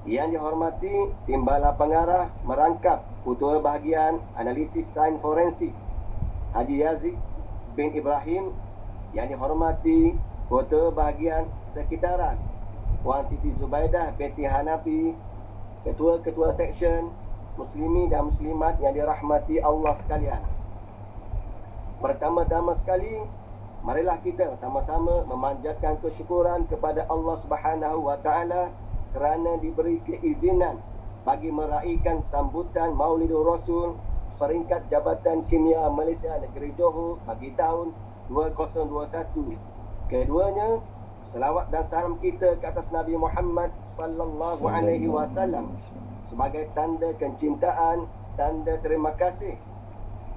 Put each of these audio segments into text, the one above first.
Yang dihormati Timbalan Pengarah Merangkap Ketua Bahagian Analisis Sains Forensik Haji Yazid bin Ibrahim. Yang dihormati Ketua Bahagian Sekitaran Puan Siti Zubaidah binti Hanafi, Ketua-Ketua Seksyen Muslimi dan Muslimat yang dirahmati Allah sekalian. Pertama-tama sekali, marilah kita sama-sama memanjatkan kesyukuran kepada Allah Subhanahu wa taala kerana diberi keizinan bagi meraihkan sambutan Maulidur Rasul peringkat Jabatan Kimia Malaysia Negeri Johor bagi tahun 2021. Keduanya, selawat dan salam kita ke atas Nabi Muhammad sallallahu alaihi wasallam sebagai tanda kecintaan, tanda terima kasih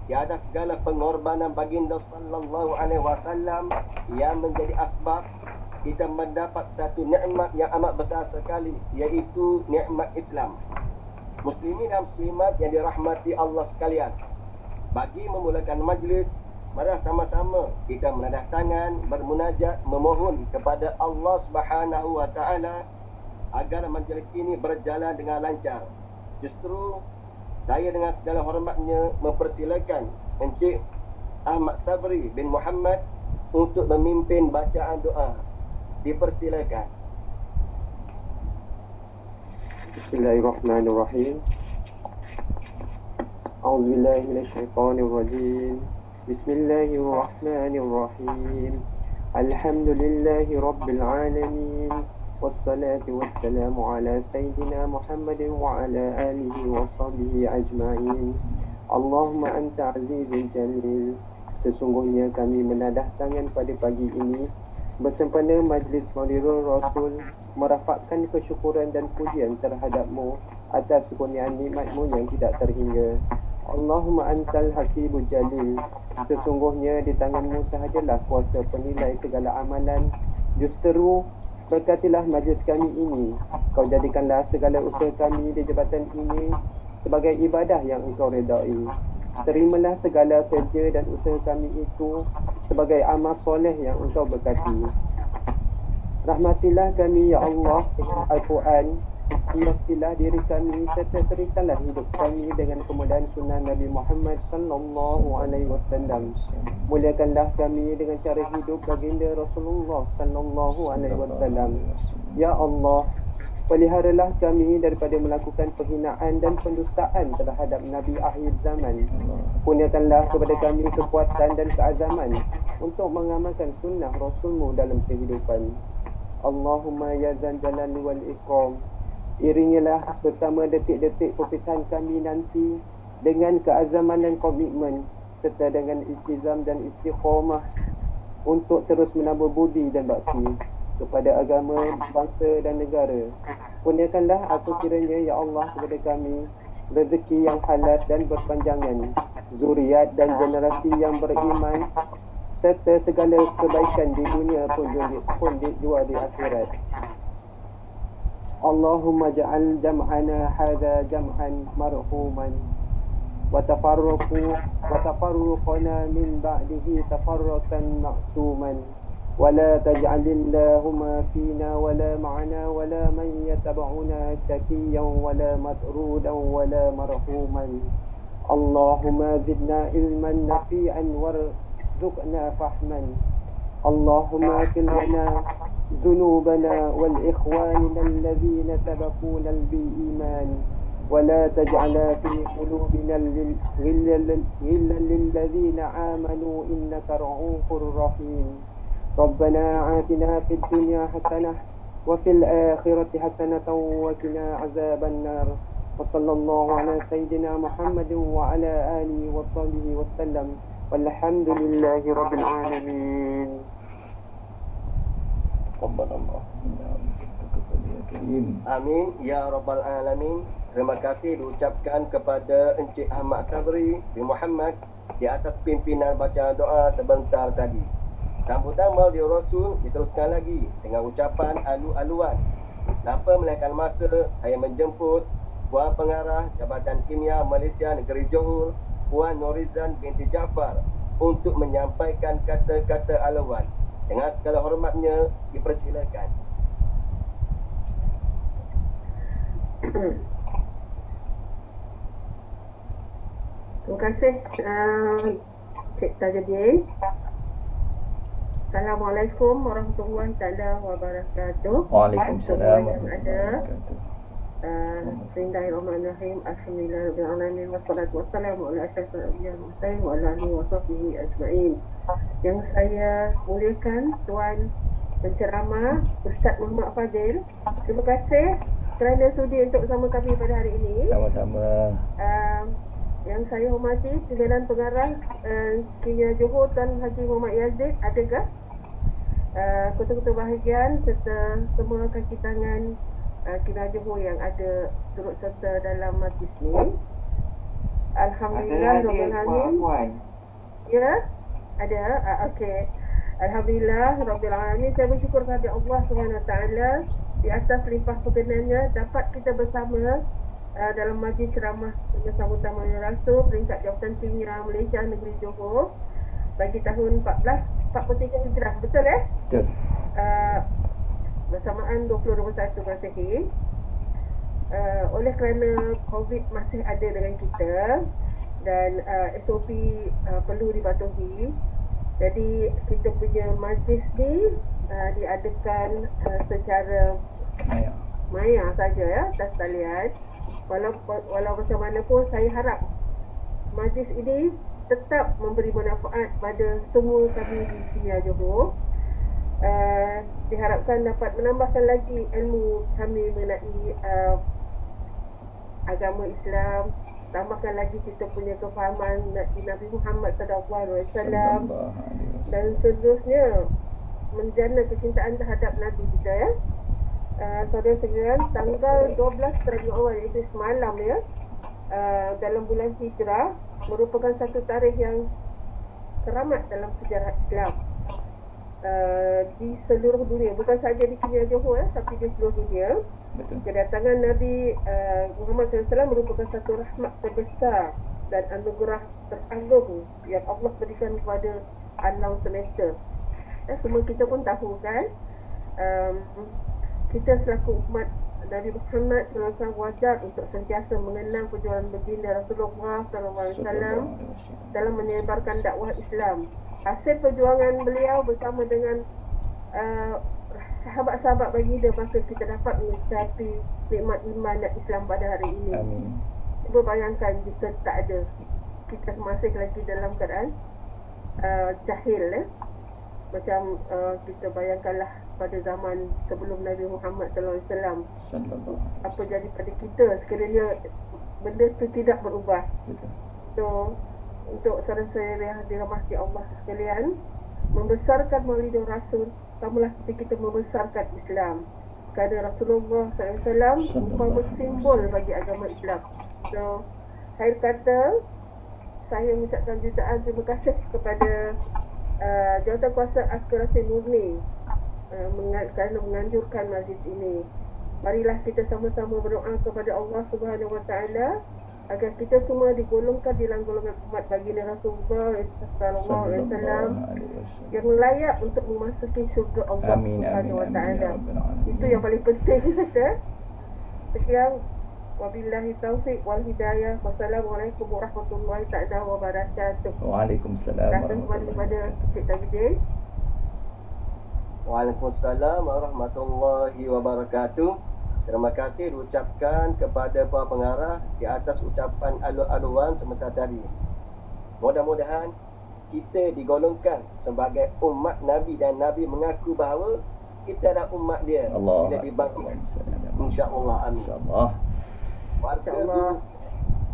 di atas segala pengorbanan baginda sallallahu alaihi wasallam yang menjadi asbab kita mendapat satu nikmat yang amat besar sekali, iaitu nikmat Islam. Muslimin dan muslimat yang dirahmati Allah sekalian, bagi memulakan majlis, mari sama-sama kita menadah tangan, bermunajat, memohon kepada Allah Subhanahu wa taala agar majlis ini berjalan dengan lancar. Justru saya dengan segala hormatnya mempersilakan Encik Ahmad Sabri bin Muhammad untuk memimpin bacaan doa. Dipersilakan. Bismillahirrahmanirrahim. A'udzubillahi minasyaitonirrajim. Bismillahirrahmanirrahim. Alhamdulillahi rabbil alamin. Wassalatu wassalamu ala sayyidina Muhammadin wa ala alihi wa sahbihi ajma'in. Allahumma anta azizul jalil. Sesungguhnya kami menadah tangan pada pagi ini bersempena majlis Maulidur Rasul merafakkan kesyukuran dan pujian terhadapmu atas kurniaan nikmatmu yang tidak terhingga. Allahumma antal hasibul jalil. Sesungguhnya di tanganmu sahajalah kuasa penilai segala amalan. Justeru berkatilah majlis kami ini. Kau jadikanlah segala usaha kami di jabatan ini sebagai ibadah yang engkau redai. Terimalah segala kerja dan usaha kami itu sebagai amal soleh yang engkau berkati. Rahmatilah kami ya Allah dengan Al-Quran. Hiasilah diri kami serta serikanlah hidup kami dengan kemudahan sunnah Nabi Muhammad sallallahu alaihi wasallam. Muliakanlah kami dengan cara hidup baginda Rasulullah sallallahu alaihi wasallam. Ya Allah, peliharalah kami daripada melakukan penghinaan dan pendustaan terhadap Nabi akhir zaman. Kurniakanlah kepada kami kekuatan dan keazaman untuk mengamalkan sunnah Rasulmu dalam kehidupan. Allahumma ya Dzal Jalali wal Ikram. Iringilah bersama detik-detik perpisahan kami nanti dengan keazaman dan komitmen serta dengan iltizam dan istiqamah untuk terus menambah budi dan bakti kepada agama, bangsa dan negara. Kurniakanlah aku kiranya ya Allah kepada kami rezeki yang halal dan berpanjangan, zuriat dan generasi yang beriman serta segala kebaikan di dunia pun juga di akhirat. Allahumma ja'al jam'ana hadha jam'an marhuman wa tafarruqana min ba'dihi tafarruqan ma'suman wa la taj'alillahumma fina wa la ma'ana wa la man yatab'una shakiyan wa la matrudan wa la marhuman. Allahumma zidna ilman nafi'an warzuqna fahman. Allahumma اغفر لنا ذنوبنا والإخواننا الذين سبقونا بالإيمان ولا تجعل في قلوبنا غلا للذين آمنوا إنك رؤوف رحيم. ربنا آتنا في الدنيا حسنة وفي الآخرة حسنة وقنا عذاب النار. وصلى الله على سيدنا محمد وعلى آله وصحبه وسلم والحمد لله رب العالمين. Amin ya rabbal alamin. Terima kasih diucapkan kepada Encik Ahmad Sabri bin Muhammad di atas pimpinan bacaan doa sebentar tadi. Sambutan Maulidur Rasul diteruskan lagi dengan ucapan alu-aluan. Tanpa melengahkan masa, saya menjemput Puan Pengarah Jabatan Kimia Malaysia Negeri Johor, Puan Norizan binti Jaafar untuk menyampaikan kata-kata aluan. Dengan segala hormatnya, dipersilakan. Terima kasih Cik Tajuddin. Assalamualaikum warahmatullahi taala wabarakatuh. Waalaikumsalam Semua yang ada. warahmatullahi Bismillahirrahmanirrahim. Alhamdulillahirabbil wassalatu wassalamu ala asyrafil anbiya'i wal mursalin wa ala alihi wa sahbihi ajma'in. Yang saya muliakan Tuan penceramah Ustaz Muhammad Fadil. Terima kasih kerana sudi untuk bersama kami pada hari ini. Sama-sama. Yang saya hormati Pimpinan Pengarah Kenya Johor Tuan Haji Muhammad Yazid, adakah? Ketua-ketua bahagian serta semua kaki tangan Kenya Johor yang ada turut serta dalam majlis ini. Alhamdulillah Rabbil Alamin. Ya, ada. Okey. Alhamdulillah Rabbil Alamin. Saya bersyukur kepada Allah SWT di atas limpah perkenannya dapat kita bersama dalam majlis ceramah sambutan Maulid Rasul peringkat Jabatan Tinggi Malaysia Negeri Johor bagi tahun 1443 Hijrah. Betul Betul. Bersamaan 2021 Masehi. Oleh kerana COVID masih ada dengan kita dan SOP perlu dipatuhi, jadi kita punya majlis ni diadakan secara maya saja ya, atas talian. Walau macam mana pun saya harap majlis ini tetap memberi manfaat pada semua kami di Kenya Johor. Diharapkan dapat menambahkan lagi ilmu kami mengenai agama Islam, tambahkan lagi kita punya kefahaman Nabi Muhammad SAW dan seterusnya menjana kecintaan terhadap Nabi kita ya. Saudara sekalian, tanggal 12 Rabiul Awal iaitu semalam ya, dalam bulan Hijrah merupakan satu tarikh yang teramat dalam sejarah Islam di seluruh dunia, bukan sahaja di Kenya Johor tapi di seluruh dunia. Betul. Kedatangan Nabi Muhammad SAW merupakan satu rahmat terbesar dan anugerah teragung yang Allah berikan kepada alam semesta. Semua kita pun tahu kan, kita selaku umat Nabi Muhammad SAW wajar untuk sentiasa mengenang perjuangan baginda Rasulullah SAW dalam menyebarkan dakwah Islam. Hasil perjuangan beliau bersama dengan sahabat-sahabat baginda maka kita dapat mencapai nikmat iman dan Islam pada hari ini. Amin. Cuba bayangkan jika tak ada, kita masih lagi dalam keadaan jahil macam kita bayangkanlah pada zaman sebelum Nabi Muhammad SAW apa jadi pada kita sekiranya benda itu tidak berubah. Betul. So untuk saudara-saudara yang dirahmati Allah sekalian, membesarkan Maulid Rasul samalah seperti kita membesarkan Islam, kerana Rasulullah SAW merupakan simbol bagi agama Islam. So saya kata, saya mengucapkan jutaan terima kasih kepada Jawatankuasa Aspirasi Murni kerana menganjurkan majlis ini. Marilah kita sama-sama berdoa kepada Allah Subhanahu Wa Taala agar kita semua digolongkan dalam golongan umat baginda Rasulullah sallallahu alaihi wasallam yang layak untuk memasuki syurga Allah Subhanahu Wa Taala. Itu yang paling penting kita. Sekian, wabillahi taufiq wal hidayah. Wassalamualaikum warahmatullahi taala wabarakatuh. Waalaikumsalam warahmatullahi wabarakatuh. Cik Tajuddin. Waalaikumsalam warahmatullahi wabarakatuh. Terima kasih diucapkan kepada para pengarah di atas ucapan alu-aluan sebentar tadi. Mudah-mudahan kita digolongkan sebagai umat Nabi dan Nabi mengaku bahawa kita adalah umat dia bila dibangkit. InsyaAllah. Amin. InsyaAllah. Warga Zulus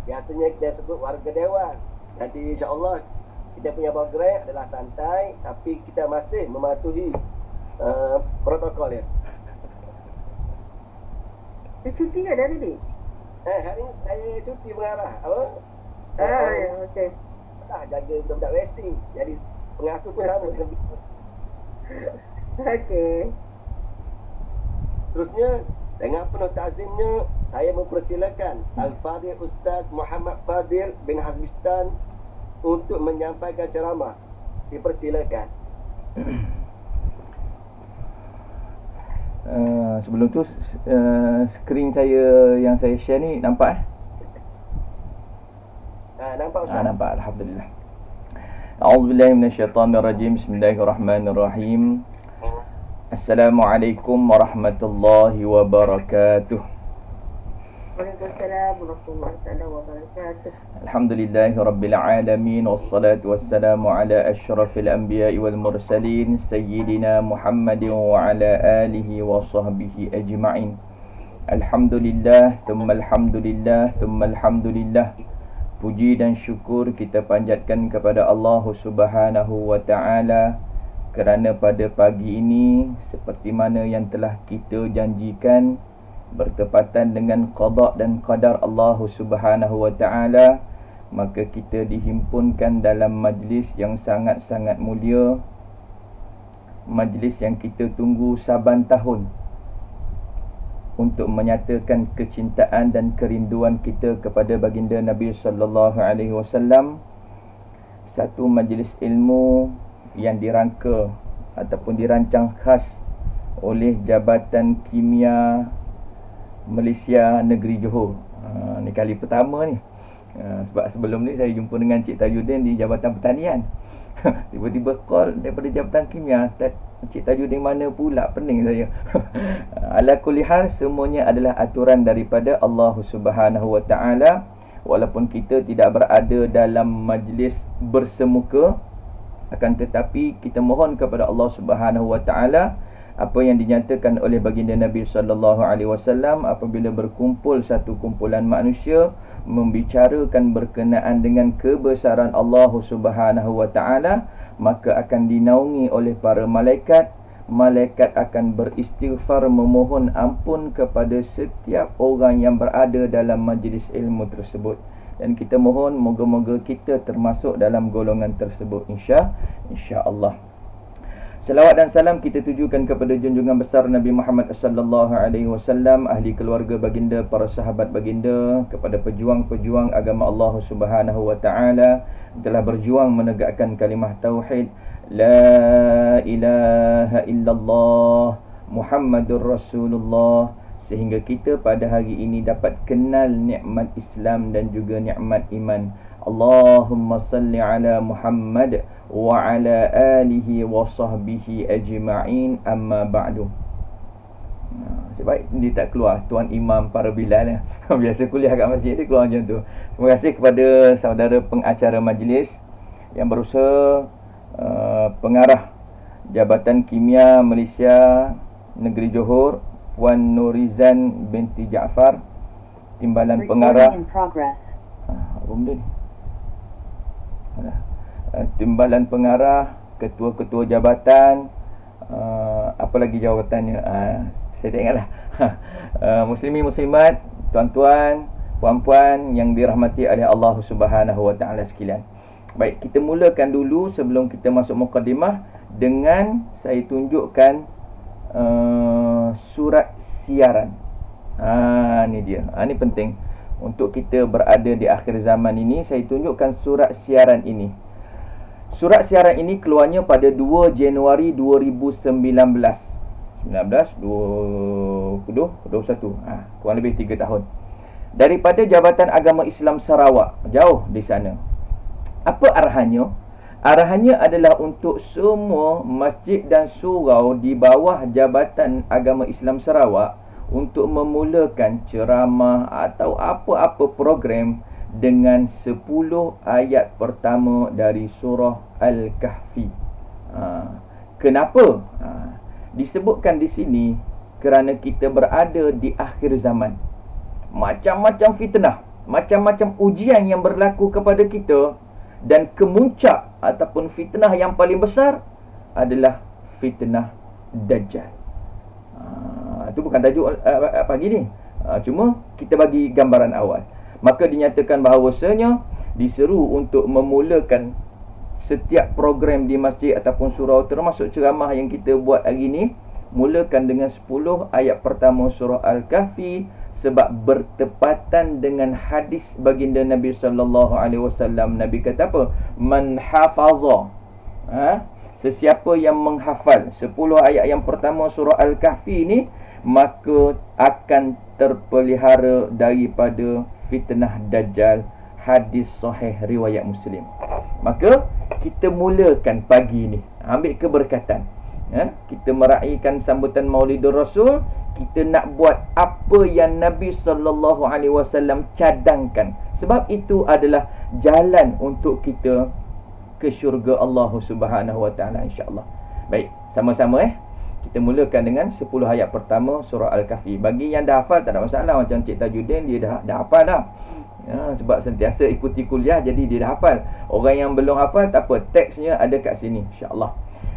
biasanya kita sebut warga dewan. Jadi insyaAllah kita punya program adalah santai tapi kita masih mematuhi protokol ya. Dia cuti ke dari ni? Hari ni saya cuti mengarah. Apa? Ya, okey. Jaga budak-budak racing. Jadi pengasuh pun sama dengan kita. Okey. Seterusnya, dengan penuh ta'zimnya, saya mempersilakan Al-Fadhil Ustaz Muhammad Fadil bin Hazmistan untuk menyampaikan ceramah. Dipersilakan. Sebelum tu skrin saya yang saya share ni nampak Nampak Ustaz? Nampak, alhamdulillah. A'udzubillahi minasyaitonirrajim. Bismillahirrahmanirrahim. Assalamualaikum warahmatullahi wabarakatuh. Waalaikumsalam warahmatullahi wabarakatuh. Alhamdulillahi rabbil alamin, wassalatu wassalamu ala asyrafil anbiya'i wal mursalin sayyidina Muhammadin wa ala alihi wa sahbihi ajma'in. Alhamdulillah, thumma alhamdulillah, thumma alhamdulillah. Puji dan syukur kita panjatkan kepada Allah Subhanahu wa ta'ala kerana pada pagi ini seperti mana yang telah kita janjikan, bertepatan dengan qada dan qadar Allah Subhanahu wa ta'ala, maka kita dihimpunkan dalam majlis yang sangat-sangat mulia, majlis yang kita tunggu saban tahun untuk menyatakan kecintaan dan kerinduan kita kepada baginda Nabi sallallahu alaihi wasallam. Satu majlis ilmu yang dirangka ataupun dirancang khas oleh Jabatan Kimia Malaysia Negeri Johor. Ni kali pertama ni. Sebab sebelum ni saya jumpa dengan Cik Tajudin di Jabatan Pertanian. Tiba-tiba call daripada Jabatan Kimia. Cik Tajudin mana pula, pening saya. Ala kulli hal, semuanya adalah aturan daripada Allah Subhanahu wa ta'ala. Walaupun kita tidak berada dalam majlis bersemuka, akan tetapi kita mohon kepada Allah Subhanahu wa ta'ala apa yang dinyatakan oleh baginda Nabi sallallahu alaihi wasallam apabila berkumpul satu kumpulan manusia membicarakan berkenaan dengan kebesaran Allah Subhanahu wa ta'ala, maka akan dinaungi oleh para malaikat. Malaikat akan beristighfar memohon ampun kepada setiap orang yang berada dalam majlis ilmu tersebut. Dan kita mohon moga-moga kita termasuk dalam golongan tersebut, insya-Allah. Selawat dan salam kita tujukan kepada junjungan besar Nabi Muhammad sallallahu alaihi wasallam, ahli keluarga baginda, para sahabat baginda, kepada pejuang-pejuang agama Allah Subhanahu wa taala telah berjuang menegakkan kalimah tauhid la ilaha illallah Muhammadur Rasulullah, sehingga kita pada hari ini dapat kenal nikmat Islam dan juga nikmat iman. Allahumma salli ala Muhammad wa ala alihi wa sahbihi ajma'in, amma ba'du. Sebaik dia tak keluar Tuan Imam para Bilal biasa kuliah kat masjid dia keluar macam tu. Terima kasih kepada saudara pengacara majlis yang berusaha, pengarah Jabatan Kimia Malaysia Negeri Johor Puan Nurizan binti Jaafar, timbalan pengarah benda ni timbalan pengarah, ketua-ketua jabatan, apa lagi jawatannya, saya tak ingatlah. Muslimi muslimat, tuan-tuan, puan-puan yang dirahmati oleh Allah Subhanahu wa taala sekalian. Baik, kita mulakan dulu sebelum kita masuk mukadimah dengan saya tunjukkan surat siaran. Ni dia. Ni penting untuk kita berada di akhir zaman ini. Saya tunjukkan surat siaran ini. Surat siaran ini keluarnya pada 2 Januari 2019. 21, kurang lebih 3 tahun. Daripada Jabatan Agama Islam Sarawak, jauh di sana. Apa arahannya? Arahannya adalah untuk semua masjid dan surau di bawah Jabatan Agama Islam Sarawak untuk memulakan ceramah atau apa-apa program dengan 10 ayat pertama dari surah Al-Kahfi. Kenapa? Disebutkan di sini kerana kita berada di akhir zaman. Macam-macam fitnah, macam-macam ujian yang berlaku kepada kita, dan kemuncak ataupun fitnah yang paling besar adalah fitnah Dajjal. Itu bukan tajuk pagi ni, cuma kita bagi gambaran awal. Maka dinyatakan bahawasanya diseru untuk memulakan setiap program di masjid ataupun surau, termasuk ceramah yang kita buat hari ni, mulakan dengan 10 ayat pertama surah Al-Kahfi, sebab bertepatan dengan hadis baginda Nabi sallallahu alaihi wasallam. Nabi kata apa? Man hafaza, sesiapa yang menghafal 10 ayat yang pertama surah Al-Kahfi ni, maka akan terpelihara daripada fitnah Dajjal. Hadis sahih riwayat Muslim. Maka kita mulakan pagi ni, ambil keberkatan. Kita meraihkan sambutan Maulidur Rasul, kita nak buat apa yang Nabi SAW cadangkan. Sebab itu adalah jalan untuk kita ke syurga Allah Subhanahu Wa Taala, insya-Allah. Baik, sama-sama kita mulakan dengan 10 ayat pertama surah Al-Kahfi. Bagi yang dah hafal tak ada masalah, macam Cik Tajuddin dia dah hafal dah. Sebab sentiasa ikuti kuliah, jadi dia dah hafal. Orang yang belum hafal tak apa, teksnya ada kat sini, insya-Allah.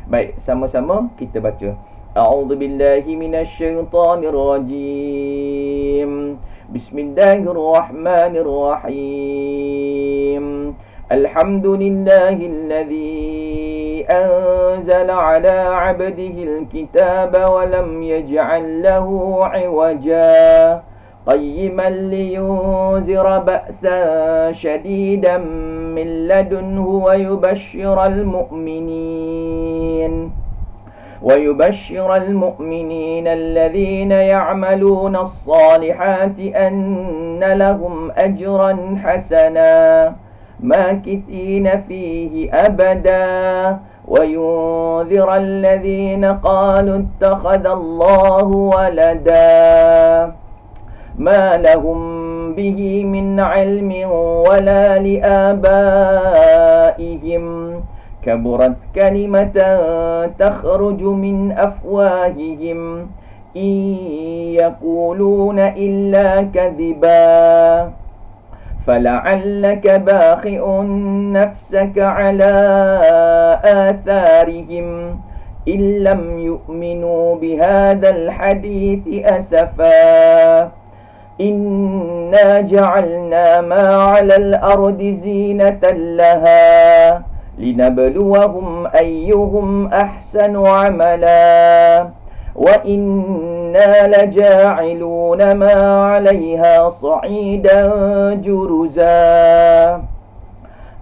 Baik, sama-sama kita baca. A'udzubillahi minasyaitonirrajim. Bismillahirrahmanirrahim. Alhamdulillahilladzi anzala ala 'abdihi alkitaba wa lam yaj'al lahu 'iwaja. قيما لينذر بأسا شديدا من لدنه ويبشر المؤمنين الذين يعملون الصالحات أن لهم أجرا حسنا ماكثين فيه أبدا وينذر الذين قالوا اتخذ الله ولدا ما لهم به من علم ولا لآبائهم كبرت كلمة تخرج من أفواههم إن يقولون إلا كذبا فلعلك باخع نفسك على آثارهم إن لم يؤمنوا بهذا الحديث أسفا إنا جعلنا ما على الأرض زينة لها لنبلوهم أيهم أحسن عملا وإنا لجاعلون ما عليها صعيدا جرزا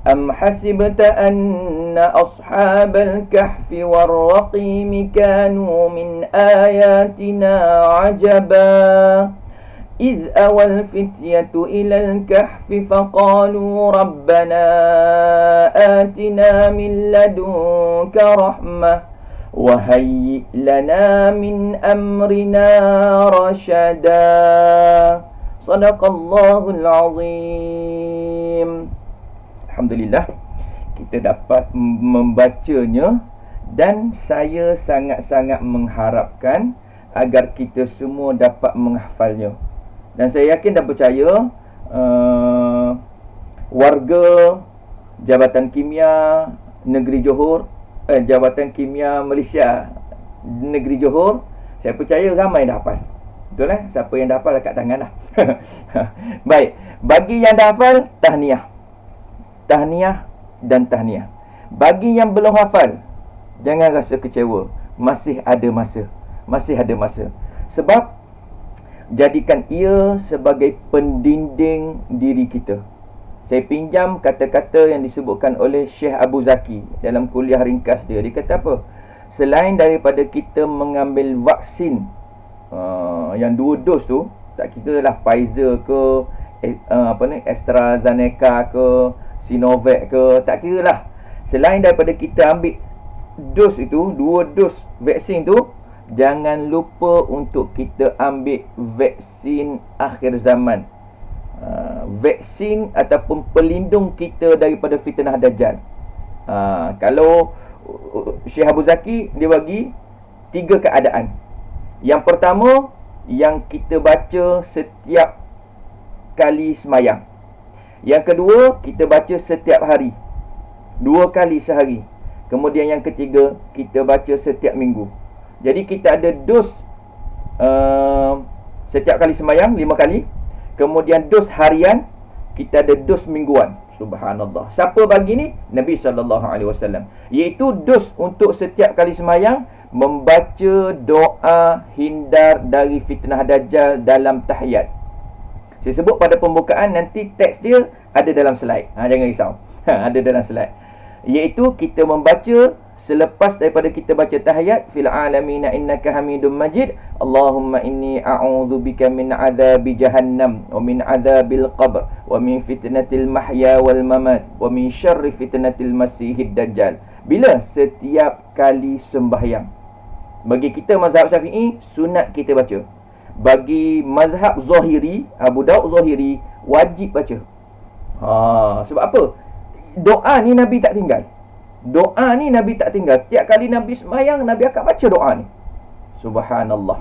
أم حسبت أن أصحاب الكهف والرقيم كانوا من آياتنا عجبا إذ أوى الفتية إلى الكهف فقالوا ربنا آتنا من لدنك رحمة وهيئ لنا من أمرنا رشدا صدق الله العظيم. Alhamdulillah, kita dapat membacanya dan saya sangat-sangat mengharapkan agar kita semua dapat menghafalnya. Dan saya yakin dan percaya warga Jabatan Kimia Negeri Johor, Jabatan Kimia Malaysia Negeri Johor, saya percaya ramai dah hafal. Betul Siapa yang dah hafal kat tangan dah. Baik, bagi yang dah hafal, tahniah. Tahniah dan tahniah. Bagi yang belum hafal, jangan rasa kecewa. Masih ada masa. Masih ada masa. Sebab jadikan ia sebagai pendinding diri kita. Saya pinjam kata-kata yang disebutkan oleh Syekh Abu Zaki dalam kuliah ringkas dia. Dia kata apa? Selain daripada kita mengambil vaksin yang 2 dos tu, tak kira lah Pfizer ke AstraZeneca ke Sinovac ke, tak kira lah. Selain daripada kita ambil dos itu, 2 dos vaksin tu, jangan lupa untuk kita ambil vaksin akhir zaman. Vaksin ataupun pelindung kita daripada fitnah Dajjal. Kalau Syekh Abu Zaki, dia bagi 3 keadaan. Yang pertama, yang kita baca setiap kali semayang. Yang kedua, kita baca setiap hari, 2 kali sehari. Kemudian yang ketiga, kita baca setiap minggu. Jadi kita ada dos setiap kali semayang 5 kali. Kemudian dos harian, kita ada dos mingguan. Subhanallah. Siapa bagi ni? Nabi SAW. Iaitu dos untuk setiap kali semayang, membaca doa hindar dari fitnah Dajjal dalam tahiyat. Saya sebut pada pembukaan, nanti teks dia ada dalam slide. Jangan risau. Ada dalam slide. Iaitu kita membaca selepas daripada kita baca tahiyat, fil alamin innaka hamidum majid, Allahumma inni a'udzubika min adzabi jahannam wa min adzabil qabr wa min fitnatil mahya wal mamat wa min syarri fitnatil masihid dajjal. Bila? Setiap kali sembahyang. Bagi kita mazhab Syafi'i, sunat kita baca. Bagi mazhab Zahiri, Abu Daud Zahiri, wajib baca. Sebab apa? Doa ni Nabi tak tinggal. Doa ni Nabi tak tinggal. Setiap kali Nabi sembahyang, Nabi akan baca doa ni. Subhanallah.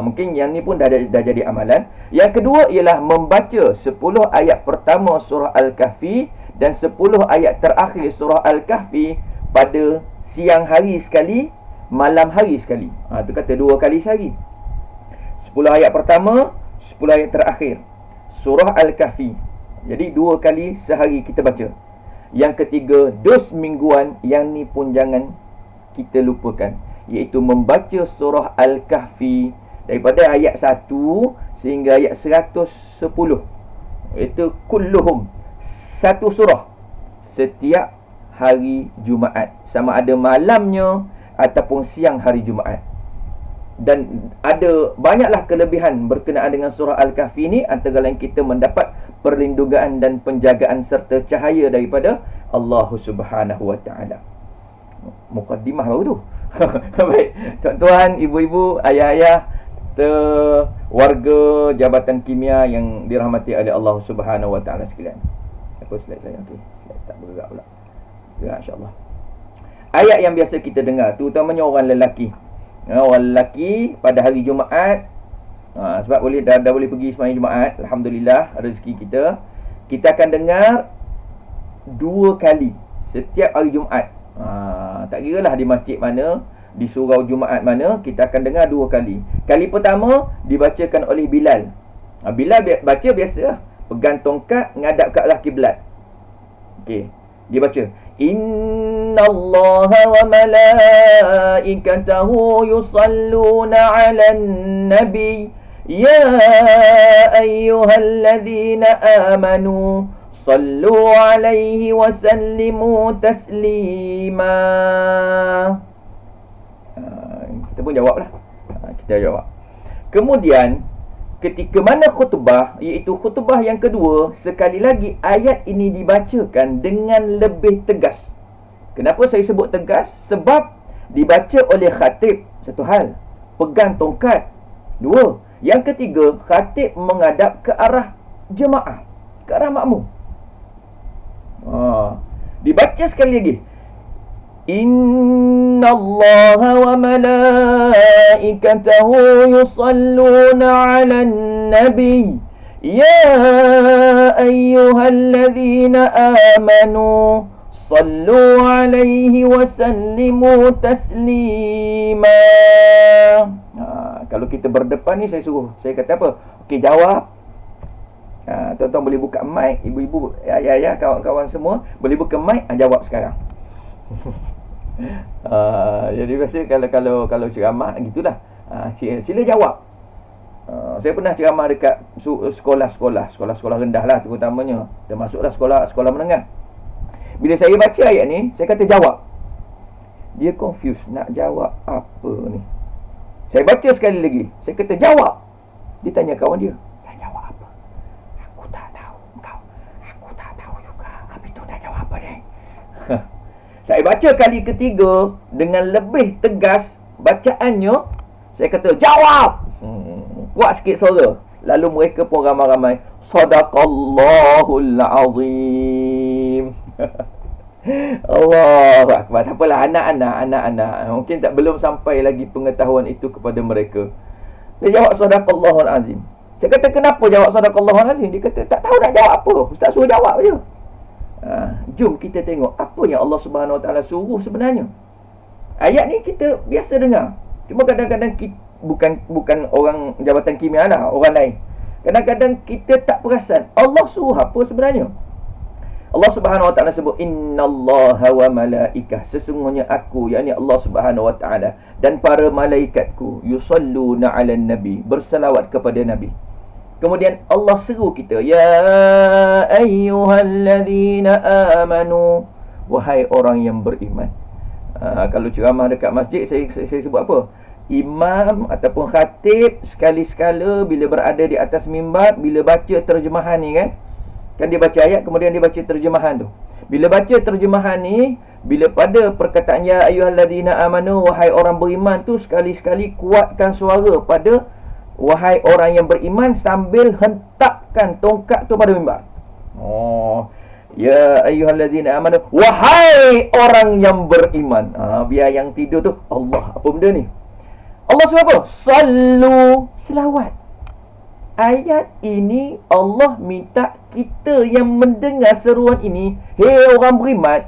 Mungkin yang ni pun dah jadi amalan. Yang kedua ialah membaca 10 ayat pertama surah Al-Kahfi dan 10 ayat terakhir surah Al-Kahfi pada siang hari sekali, malam hari sekali. Itu kata 2 kali sehari. 10 ayat pertama, 10 ayat terakhir surah Al-Kahfi. Jadi 2 kali sehari kita baca. Yang ketiga, dos mingguan, yang ni pun jangan kita lupakan, iaitu membaca surah Al-Kahfi daripada ayat 1 sehingga ayat 110. Itu kulluhum, satu surah setiap hari Jumaat, sama ada malamnya ataupun siang hari Jumaat. Dan ada banyaklah kelebihan berkenaan dengan surah Al-Kahfi ni. Antara lain kita mendapat perlindungan dan penjagaan serta cahaya daripada Allah Subhanahu Wa Taala. Mukaddimah baru tu. Baik, tuan-tuan, ibu-ibu, ayah-ayah serta warga Jabatan Kimia yang dirahmati oleh Allah Subhanahu Wa Taala sekalian. Apa slide saya? Okey, slide tak bergerak pula. Gerak insya-Allah. Ayat yang biasa kita dengar, terutamanya orang lelaki. Orang lelaki pada hari Jumaat, sebab dah boleh pergi sembahyang Jumaat, alhamdulillah rezeki kita. Kita akan dengar 2 kali setiap hari Jumaat. Tak kira lah di masjid mana, di surau Jumaat mana, kita akan dengar 2 kali. Kali pertama dibacakan oleh Bilal. Bilal baca biasa, pegang tongkat ngadap ke arah kiblat. Okey, dia baca, Innallaha wa malaikatahu yusalluna 'alan nabi ya ayyuhalladzina amanu sallu 'alaihi wa sallimu taslima. Kita pun jawablah. Kita jawab. Kemudian ketika mana khutbah, iaitu khutbah yang kedua, sekali lagi ayat ini dibacakan dengan lebih tegas. Kenapa saya sebut tegas? Sebab dibaca oleh khatib, satu hal, pegang tongkat, 2. Yang ketiga, khatib menghadap ke arah jemaah, ke arah makmum. Dibaca sekali lagi, Innallaha wa malaikatahu yusalluna 'alan nabi ya ayyuhalladzina amanu sallu 'alaihi wa sallimu taslima. Kalau kita berdepan ni, saya kata apa? Okey, jawab. Tuan-tuan boleh buka mic, ibu-ibu, ayah-ayah, kawan-kawan semua boleh buka mic, jawab sekarang. Jadi biasa kalau ceramah gitulah. Sila jawab. Saya pernah ceramah dekat sekolah-sekolah rendah lah, terutamanya, termasuklah sekolah menengah. Bila saya baca ayat ni, saya kata jawab. Dia confused, nak jawab apa ni. Saya baca sekali lagi, saya kata jawab. Dia tanya kawan dia, nak jawab apa? Aku tak tahu. Aku tak tahu juga. Habis tu nak jawab apa ni? Saya baca kali ketiga dengan lebih tegas bacaannya. Saya kata jawab. Kuat sikit suara. Lalu mereka pun ramai-ramai, Sadaqallahul Azim. Allahu Akbar. Tak apalah, anak-anak mungkin belum sampai lagi pengetahuan itu kepada mereka. Dia jawab Sadaqallahul Azim. Saya kata, kenapa jawab Sadaqallahul Azim? Dia kata, tak tahu nak jawab apa. Ustaz suruh jawab je. Jom kita tengok apa yang Allah Subhanahu Wa Taala suruh sebenarnya. Ayat ni kita biasa dengar, cuma kadang-kadang bukan orang Jabatan Kimia lah, orang lain. Kadang-kadang kita tak perasan Allah suruh apa sebenarnya. Allah Subhanahu Wa Taala sebut, Innallaha wa malaikah, sesungguhnya aku, yakni Allah Subhanahu Wa Taala, dan para malaikatku, yusalluna 'alan nabi, bersalawat kepada Nabi. Kemudian Allah seru kita, ya ayyuhalladzina amanu, wahai orang yang beriman. Kalau ceramah dekat masjid, saya sebut apa? Imam ataupun khatib sekali-sekala bila berada di atas mimbar, bila baca terjemahan ni kan dia baca ayat, kemudian dia baca terjemahan tu. Bila baca terjemahan ni, bila pada perkataan ya ayyuhalladzina amanu, wahai orang beriman tu, sekali-sekali kuatkan suara pada wahai orang yang beriman, sambil hentakkan tongkat tu pada mimbar. Ya ayyuhalladzina amanu, wahai orang yang beriman. Biar yang tidur tu, Allah, apa benda ni? Allah sebab apa? Sallu, selawat. Ayat ini Allah minta kita yang mendengar seruan ini, hei orang beriman.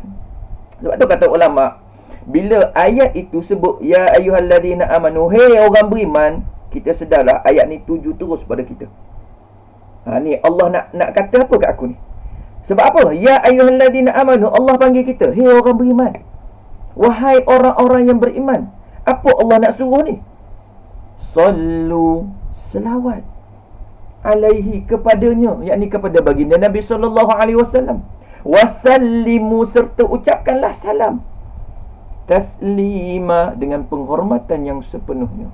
Sebab tu kata ulama, bila ayat itu sebut ya ayyuhalladzina amanu, hei orang beriman, kita sedarlah ayat ni tuju terus pada kita. Ni Allah nak kata apa kat aku ni? Sebab apa? Ya ayyuhalladzina amanu, Allah panggil kita, hei orang beriman, wahai orang-orang yang beriman. Apa Allah nak suruh ni? Sallu, selawat alaihi, kepadanya, yakni kepada baginda Nabi SAW. Wasallimu, serta ucapkanlah salam. Taslima, dengan penghormatan yang sepenuhnya.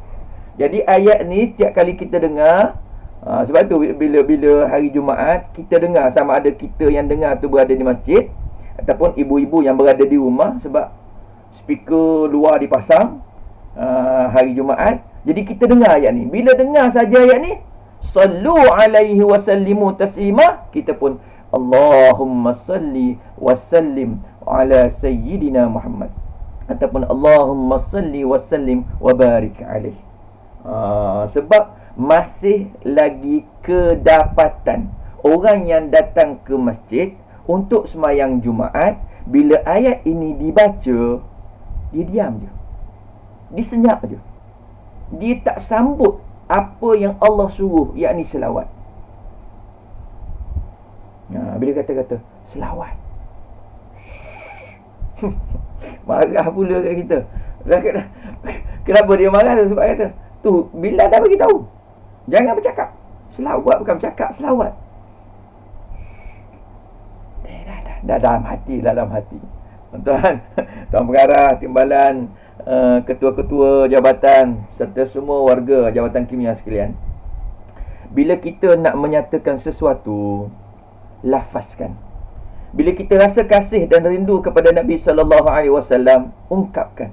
Jadi ayat ni setiap kali kita dengar, sebab tu bila hari Jumaat kita dengar, sama ada kita yang dengar tu berada di masjid ataupun ibu-ibu yang berada di rumah, sebab speaker luar dipasang hari Jumaat. Jadi kita dengar ayat ni. Bila dengar saja ayat ni, sallu alaihi wasallimu taslima, kita pun Allahumma salli wasallim ala sayyidina Muhammad, ataupun Allahumma salli wasallim wa barik alaihi. Sebab masih lagi kedapatan orang yang datang ke masjid untuk sembahyang Jumaat, bila ayat ini dibaca, dia diam je, dia senyap je, dia tak sambut apa yang Allah suruh, yakni selawat. Bila kata-kata selawat, marah pula kat kita. Kenapa dia marah tu? Sebab kata tu, bila dah bagi tahu jangan bercakap selawat, bukan bercakap selawat. Dah dalam hati. Tuan-tuan, Tuan Pengarah, Timbalan, ketua-ketua jabatan serta semua warga Jabatan Kimia sekalian, bila kita nak menyatakan sesuatu, lafazkan. Bila kita rasa kasih dan rindu kepada Nabi SAW, ungkapkan.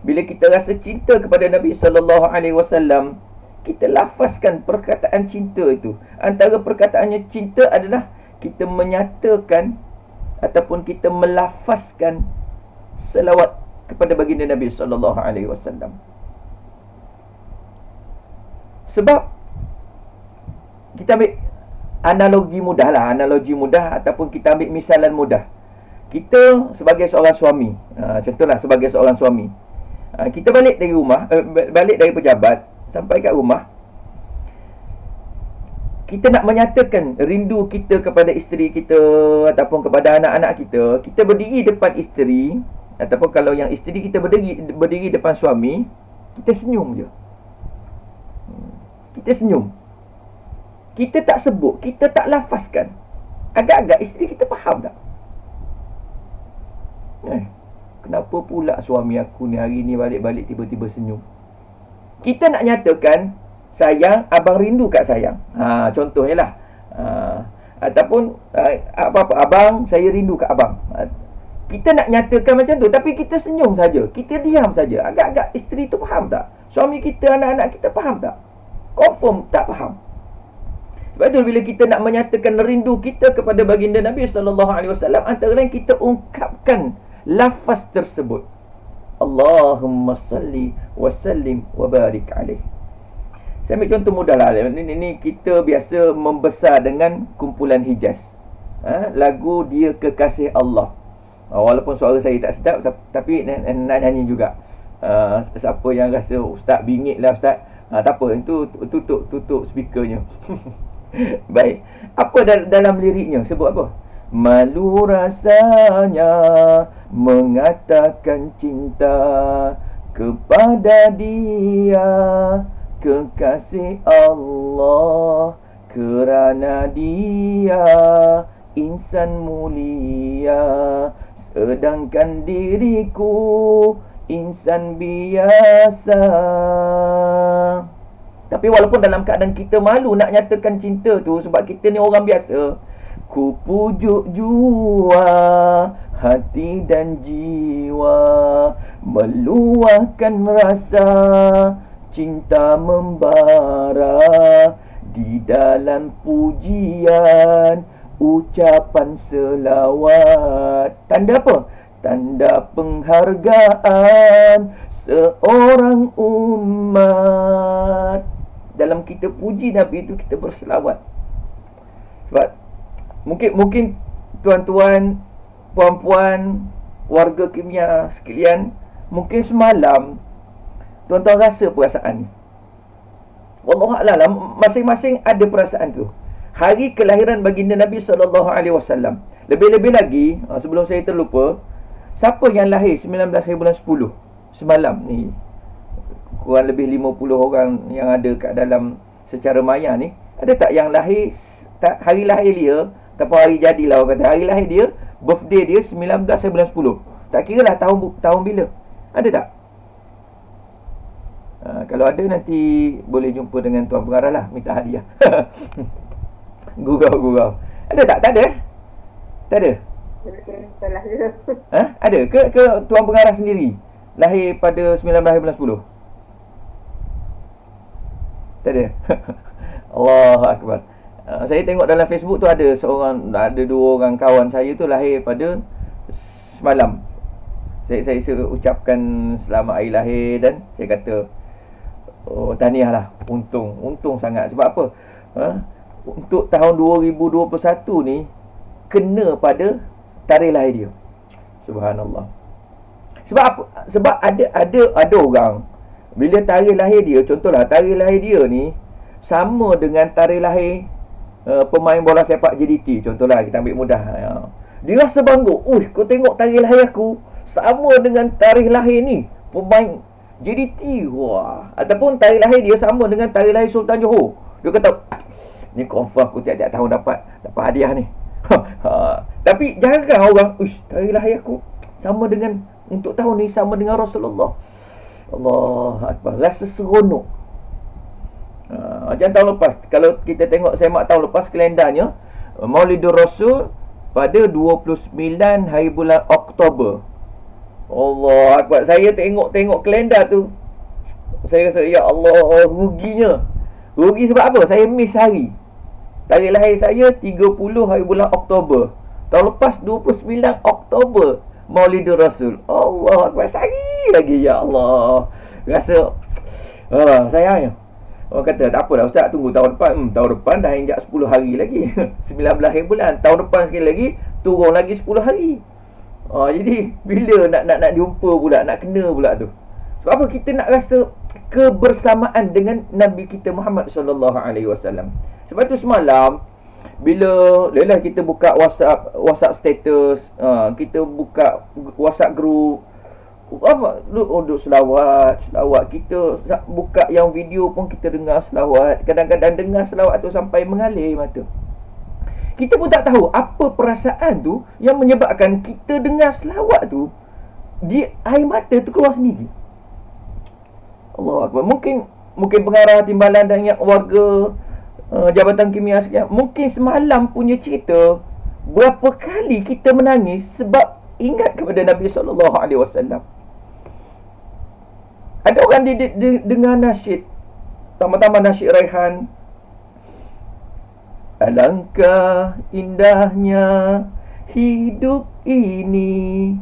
Bila kita rasa cinta kepada Nabi SAW, kita lafazkan perkataan cinta itu. Antara perkataannya cinta adalah kita menyatakan ataupun kita melafazkan selawat kepada baginda Nabi SAW. Sebab kita ambil analogi mudah ataupun kita ambil misalan mudah. Kita sebagai seorang suami, contohlah sebagai seorang suami, kita balik dari rumah, balik dari pejabat sampai kat rumah, kita nak menyatakan rindu kita kepada isteri kita ataupun kepada anak-anak kita. Kita berdiri depan isteri, ataupun kalau yang isteri kita berdiri depan suami, kita senyum je. Kita senyum. Kita tak sebut, kita tak lafazkan. Agak-agak isteri kita faham tak? Kenapa pula suami aku ni hari ni balik-balik tiba-tiba senyum? Kita nak nyatakan, sayang, abang rindu kat sayang. Contohnya lah. Ataupun apa-apa, abang, saya rindu kat abang. Kita nak nyatakan macam tu, tapi kita senyum saja, kita diam saja. Agak-agak isteri tu faham tak? Suami kita, anak-anak kita faham tak? Confirm tak faham. Sebab tu bila kita nak menyatakan rindu kita kepada baginda Nabi SAW, antara lain kita ungkapkan lafaz tersebut. Allahumma salli wa sallim wa barik alaih. Saya ambil contoh mudah lah. Ini kita biasa membesar dengan kumpulan Hijaz. Lagu Dia Kekasih Allah. Walaupun suara saya tak sedap, tapi nak nyanyi juga. Siapa yang rasa ustaz bingit lah ustaz, tak apa, itu tutup speakernya. Baik, apa dalam liriknya sebut apa? Malu rasanya mengatakan cinta kepada Dia kekasih Allah, kerana Dia insan mulia, sedangkan diriku insan biasa. Tapi walaupun dalam keadaan kita malu nak nyatakan cinta tu, sebab kita ni orang biasa, ku pujuk jua hati dan jiwa, meluahkan rasa cinta membara di dalam pujian ucapan selawat. Tanda apa? Tanda penghargaan seorang umat. Dalam kita puji Nabi itu, kita berselawat. Sebab mungkin tuan-tuan, puan-puan, warga kimia sekalian, mungkin semalam tuan-tuan rasa perasaan ni. Wallahualam, masing-masing ada perasaan tu. Hari kelahiran baginda Nabi SAW. Lebih-lebih lagi, sebelum saya terlupa, siapa yang lahir 19 hari bulan 10 semalam ni? Kurang lebih 50 orang yang ada kat dalam secara maya ni. Ada tak yang lahir, hari lahir dia, ataupun hari jadilah orang kata, hari lahir dia, birthday dia 19 hari bulan 10. Tak kira lah tahun bila. Ada tak? Kalau ada, nanti boleh jumpa dengan Tuan Pengarah lah, minta hadiah. Gurau. Ada tak? Tak ada? Tak ada? Ada ke Tuan Pengarah sendiri lahir pada 19 hari bulan 10? Tak ada? Allahu Akbar. Saya tengok dalam Facebook tu ada dua orang kawan saya tu lahir pada semalam. Saya ucapkan selamat hari lahir dan saya kata, oh, tahniah lah. Untung sangat. Sebab apa? Untuk tahun 2021 ni kena pada tarikh lahir dia. Subhanallah. Sebab apa? Sebab ada orang bila tarikh lahir dia, contohlah tarikh lahir dia ni sama dengan tarikh lahir pemain bola sepak JDT, contohlah, kita ambil mudah. Dia rasa bangga, kau tengok tarikh lahir aku sama dengan tarikh lahir ni pemain JDT. Wah. Ataupun tarikh lahir dia sama dengan tarikh lahir Sultan Johor. Dia kata, ni confirm aku tiap-tiap tahun dapat hadiah ni. Tapi jarang orang, tarikh lahir aku sama dengan, untuk tahun ni sama dengan Rasulullah. Allah Akbar. Rasa seronok. Macam tahun lepas, kalau kita tengok semak tahun lepas kalendarnya, Maulidur Rasul pada 29 hari bulan Oktober. Allah Akbar. Saya tengok kalendar tu, saya rasa, ya Allah, ruginya. Rugi sebab apa? Saya miss hari. Tarikh lahir saya 30 hari bulan Oktober. Tahun lepas 29 Oktober Maulidur Rasul. Allah Akbar. Sehari lagi, ya Allah. Rasa sayangnya. Orang kata, tak apalah Ustaz, tunggu tahun depan. Tahun depan dah injak 10 hari lagi. 19 hari bulan. Tahun depan sekali lagi, turun lagi 10 hari. Jadi bila nak jumpa pula, nak kena pula tu. Sebab apa? Kita nak rasa kebersamaan dengan Nabi kita Muhammad SAW. Sebab tu semalam bila lelah kita buka WhatsApp status, kita buka WhatsApp group, duduk selawat. Kita buka yang video pun kita dengar selawat. Kadang-kadang dengar selawat tu sampai mengalir mata. Kita pun tak tahu apa perasaan tu yang menyebabkan kita dengar selawat tu, air mata tu keluar sendiri. Allah Akbar. Mungkin pengarah timbalan dan yang warga Jabatan Kimia sekian, mungkin semalam punya cerita berapa kali kita menangis sebab ingat kepada Nabi SAW. Ada orang dengar nasyid, pertama-tama nasyid Raihan, alangkah indahnya hidup ini,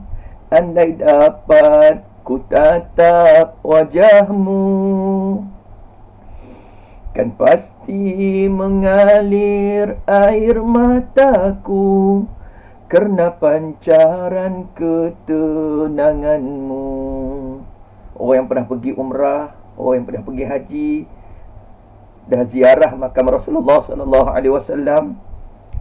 andai dapat ku tatap wajahmu, kan pasti mengalir air mataku kerana pancaran ketenanganmu. Orang yang pernah pergi umrah, orang yang pernah pergi haji, dah ziarah makam Rasulullah SAW,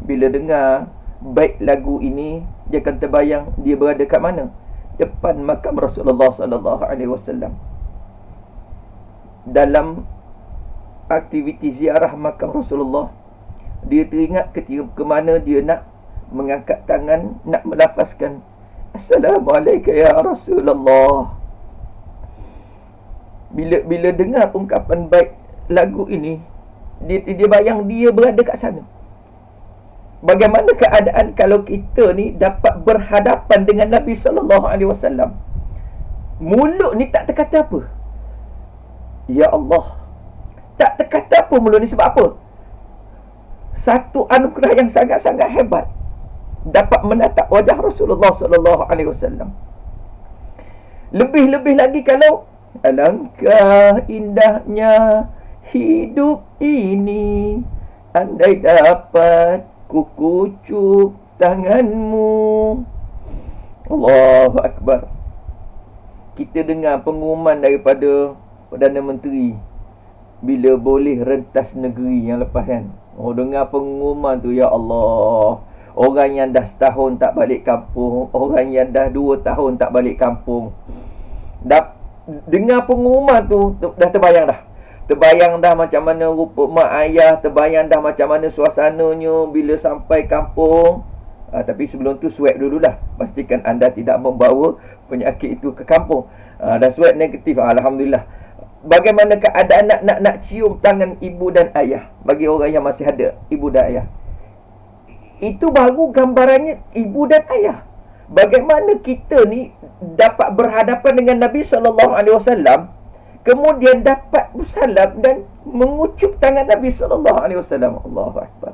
bila dengar bait lagu ini, dia akan terbayang dia berada kat mana? Depan makam Rasulullah SAW. Dalam aktiviti ziarah makam Rasulullah, dia teringat ketika ke mana dia nak mengangkat tangan, nak melafazkan Assalamualaikum ya Rasulullah. Bila dengar ungkapan baik lagu ini, dia bayang dia berada kat sana. Bagaimana keadaan kalau kita ni dapat berhadapan dengan Nabi SAW? Mulut ni tak terkata apa. Ya Allah, tak terkata apa mulut ni. Sebab apa? Satu anugerah yang sangat-sangat hebat, dapat menatap wajah Rasulullah SAW. Lebih-lebih lagi kalau alangkah indahnya hidup ini, andai dapat ku kucuk tanganmu. Allahu Akbar. Kita dengar pengumuman daripada Perdana Menteri bila boleh rentas negeri yang lepas kan. Oh, dengar pengumuman tu, ya Allah. Orang yang dah setahun tak balik kampung, orang yang dah 2 tahun tak balik kampung, dengar pengumuman tu dah terbayang dah. Terbayang dah macam mana rupa mak ayah, terbayang dah macam mana suasananya bila sampai kampung. Tapi sebelum tu swab dululah. Pastikan anda tidak membawa penyakit itu ke kampung. Dah swab negatif, alhamdulillah. Bagaimana keadaan nak cium tangan ibu dan ayah bagi orang yang masih ada ibu dan ayah. Itu baru gambarannya ibu dan ayah. Bagaimana kita ni dapat berhadapan dengan Nabi SAW, kemudian dapat bersalam dan mengucup tangan Nabi SAW. Allahu Akbar.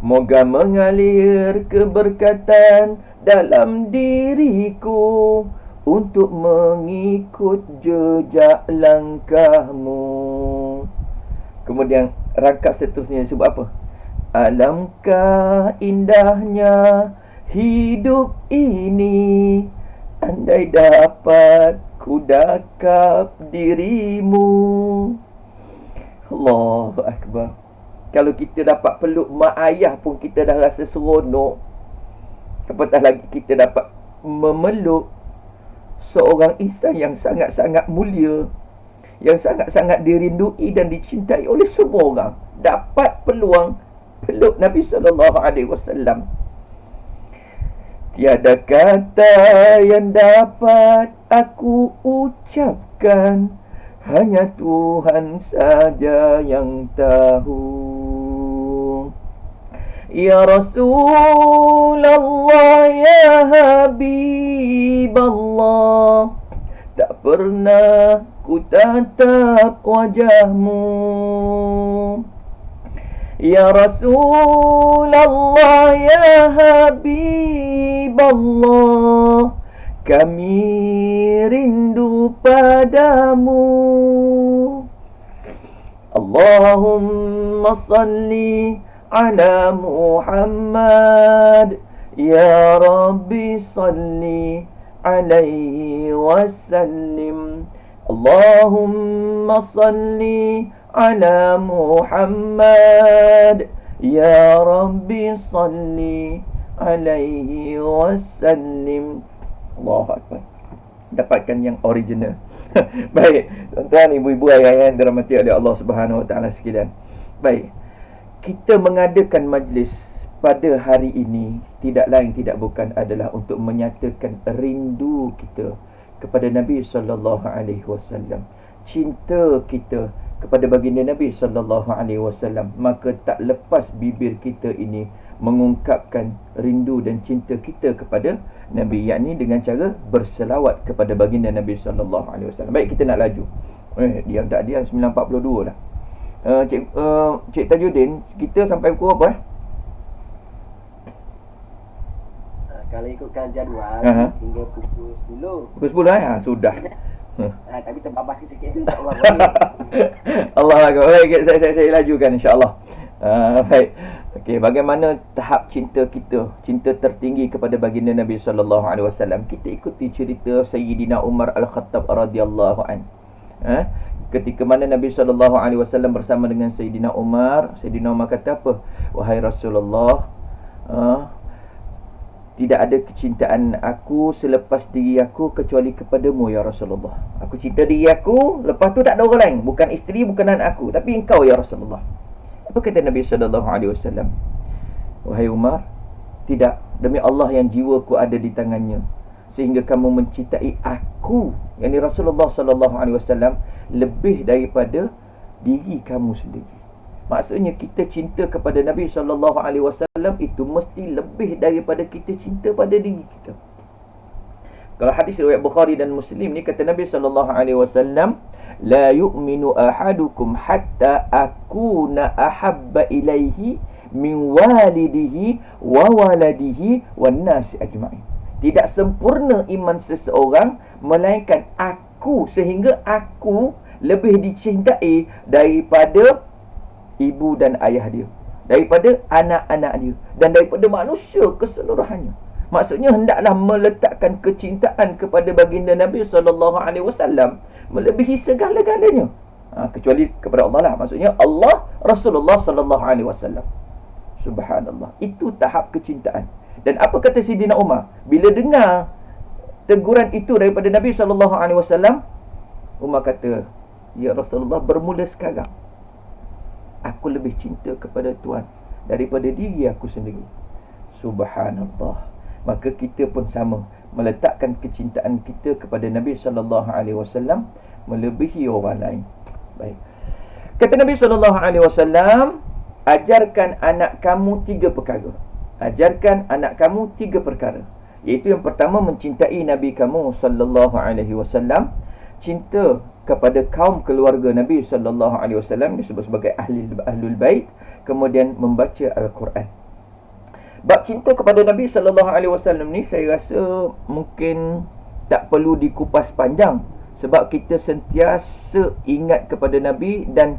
Moga mengalir keberkatan dalam diriku untuk mengikut jejak langkahmu. Kemudian rangkap seterusnya sebab apa? Alangkah indahnya hidup ini, andai dapat ku dakap dirimu. Allahu Akbar. Kalau kita dapat peluk mak ayah pun kita dah rasa seronok. Apatah lagi kita dapat memeluk seorang insan yang sangat-sangat mulia, yang sangat-sangat dirindui dan dicintai oleh semua orang. Dapat peluang peluk Nabi SAW. Tiada kata yang dapat aku ucapkan, hanya Tuhan saja yang tahu. Ya Rasulullah, ya Habiballah, tak pernah ku tatap wajahmu. Ya Rasulullah, ya Habiballah, kami rindu padamu. Allahumma salli ala Muhammad, ya Rabbi salli alaihi wasallim. Allahumma salli ala Muhammad, ya Rabbi salli alaihi wasallim. Allahu Akbar. Dapatkan yang original. Baik, tuan-tuan, ibu-ibu, ayah-ayah yang dirahmati oleh Allah Subhanahu Wa Taala sekalian. Baik, kita mengadakan majlis pada hari ini tidak lain tidak bukan adalah untuk menyatakan rindu kita kepada Nabi sallallahu alaihi wasallam, cinta kita kepada baginda Nabi sallallahu alaihi wasallam. Maka tak lepas bibir kita ini mengungkapkan rindu dan cinta kita kepada Nabi, yakni dengan cara berselawat kepada baginda Nabi sallallahu alaihi wasallam. Baik, kita nak laju. Diam tak diam 9.42 dah. Cik Tajuddin, kita sampai pukul apa? Kalau ikutkan jadual hingga pukul 10. Pukul 10 sudah. Tapi terbabas sikit tu insya-Allah boleh. Allah Akbar. Baik, saya lajukan insya-Allah. Baik. Okey, bagaimana tahap cinta kita, cinta tertinggi kepada baginda Nabi sallallahu alaihi wasallam? Kita ikuti cerita Sayyidina Umar Al-Khattab radhiyallahu an. Ketika mana Nabi sallallahu alaihi wasallam bersama dengan Sayyidina Umar kata apa? Wahai Rasulullah, tidak ada kecintaan aku selepas diri aku kecuali kepadamu ya Rasulullah. Aku cinta diri aku, lepas tu tak ada orang lain, bukan isteri, bukan anak aku, tapi engkau ya Rasulullah. Apa kata Nabi sallallahu alaihi wasallam? Wahai Umar, Tidak, demi Allah yang jiwaku ada di tangannya, sehingga kamu mencintai aku, yakni Rasulullah sallallahu alaihi wasallam, lebih daripada diri kamu sendiri. Maksudnya kita cinta kepada Nabi sallallahu alaihi wasallam itu mesti lebih daripada kita cinta pada diri kita. Kalau hadis riwayat Bukhari dan Muslim ni, kata Nabi sallallahu alaihi wasallam, la yu'minu ahadukum hatta akuna ahabba ilaihi min walidihi wa waladihi wan nasi ajma'in. Tidak sempurna iman seseorang melainkan aku, sehingga aku lebih dicintai daripada ibu dan ayah dia, daripada anak-anak dia, dan daripada manusia keseluruhannya. Maksudnya hendaklah meletakkan kecintaan kepada baginda Nabi SAW melebihi segala-galanya, kecuali kepada Allah lah. Maksudnya Allah, Rasulullah SAW. Subhanallah, itu tahap kecintaan. Dan apa kata Sidina Umar bila dengar teguran itu daripada Nabi SAW? Umar kata, ya Rasulullah, bermula sekarang aku lebih cinta kepada Tuhan daripada diri aku sendiri. Subhanallah. Maka kita pun sama, meletakkan kecintaan kita kepada Nabi SAW melebihi orang lain. Baik. Kata Nabi SAW, ajarkan anak kamu 3 perkara. Ajarkan anak kamu 3 perkara. Iaitu yang pertama, mencintai Nabi kamu SAW, cinta kepada kaum keluarga Nabi SAW, disebut sebagai ahlul bait, kemudian membaca Al-Quran. Bab cinta kepada Nabi SAW ni saya rasa mungkin tak perlu dikupas panjang, sebab kita sentiasa ingat kepada Nabi, dan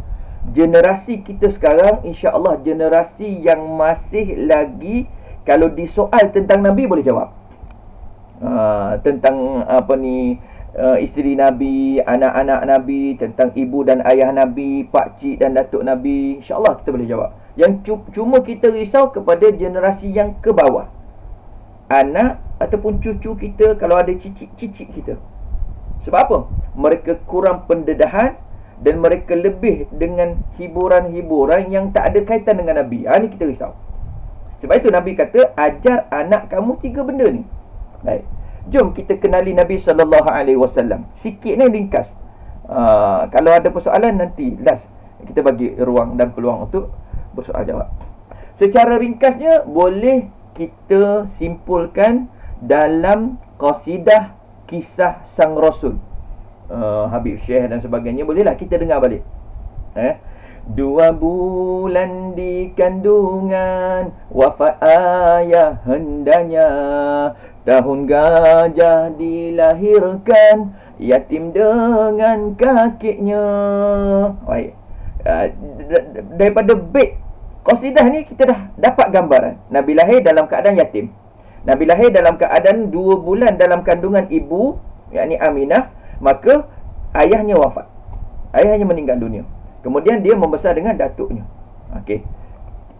generasi kita sekarang insya-Allah generasi yang masih lagi kalau disoal tentang Nabi boleh jawab. Tentang isteri Nabi, anak-anak Nabi, tentang ibu dan ayah Nabi, pak cik dan datuk Nabi, insya-Allah kita boleh jawab. Yang cuma kita risau kepada generasi yang ke bawah, anak ataupun cucu kita, kalau ada cicit-cicit kita. Sebab apa? Mereka kurang pendedahan dan mereka lebih dengan hiburan-hiburan yang tak ada kaitan dengan Nabi. Ini kita risau. Sebab itu Nabi kata, ajar anak kamu 3 benda ni. Baik. Jom kita kenali Nabi SAW. Sikit ni ringkas. Kalau ada persoalan nanti last kita bagi ruang dan peluang untuk bersoal jawab. Secara ringkasnya boleh kita simpulkan dalam qasidah kisah sang Rasul, Habib Syekh dan sebagainya. Bolehlah kita dengar balik. 2 bulan di kandungan, wafat ayah hendanya, tahun gajah dilahirkan, yatim dengan kakeknya. Baik. Daripada bait qasidah ni kita dah dapat gambaran. Nabi lahir dalam keadaan yatim. Nabi lahir dalam keadaan 2 bulan dalam kandungan ibu, yakni Aminah. Maka ayahnya wafat, ayahnya meninggal dunia. Kemudian dia membesar dengan datuknya. Okey,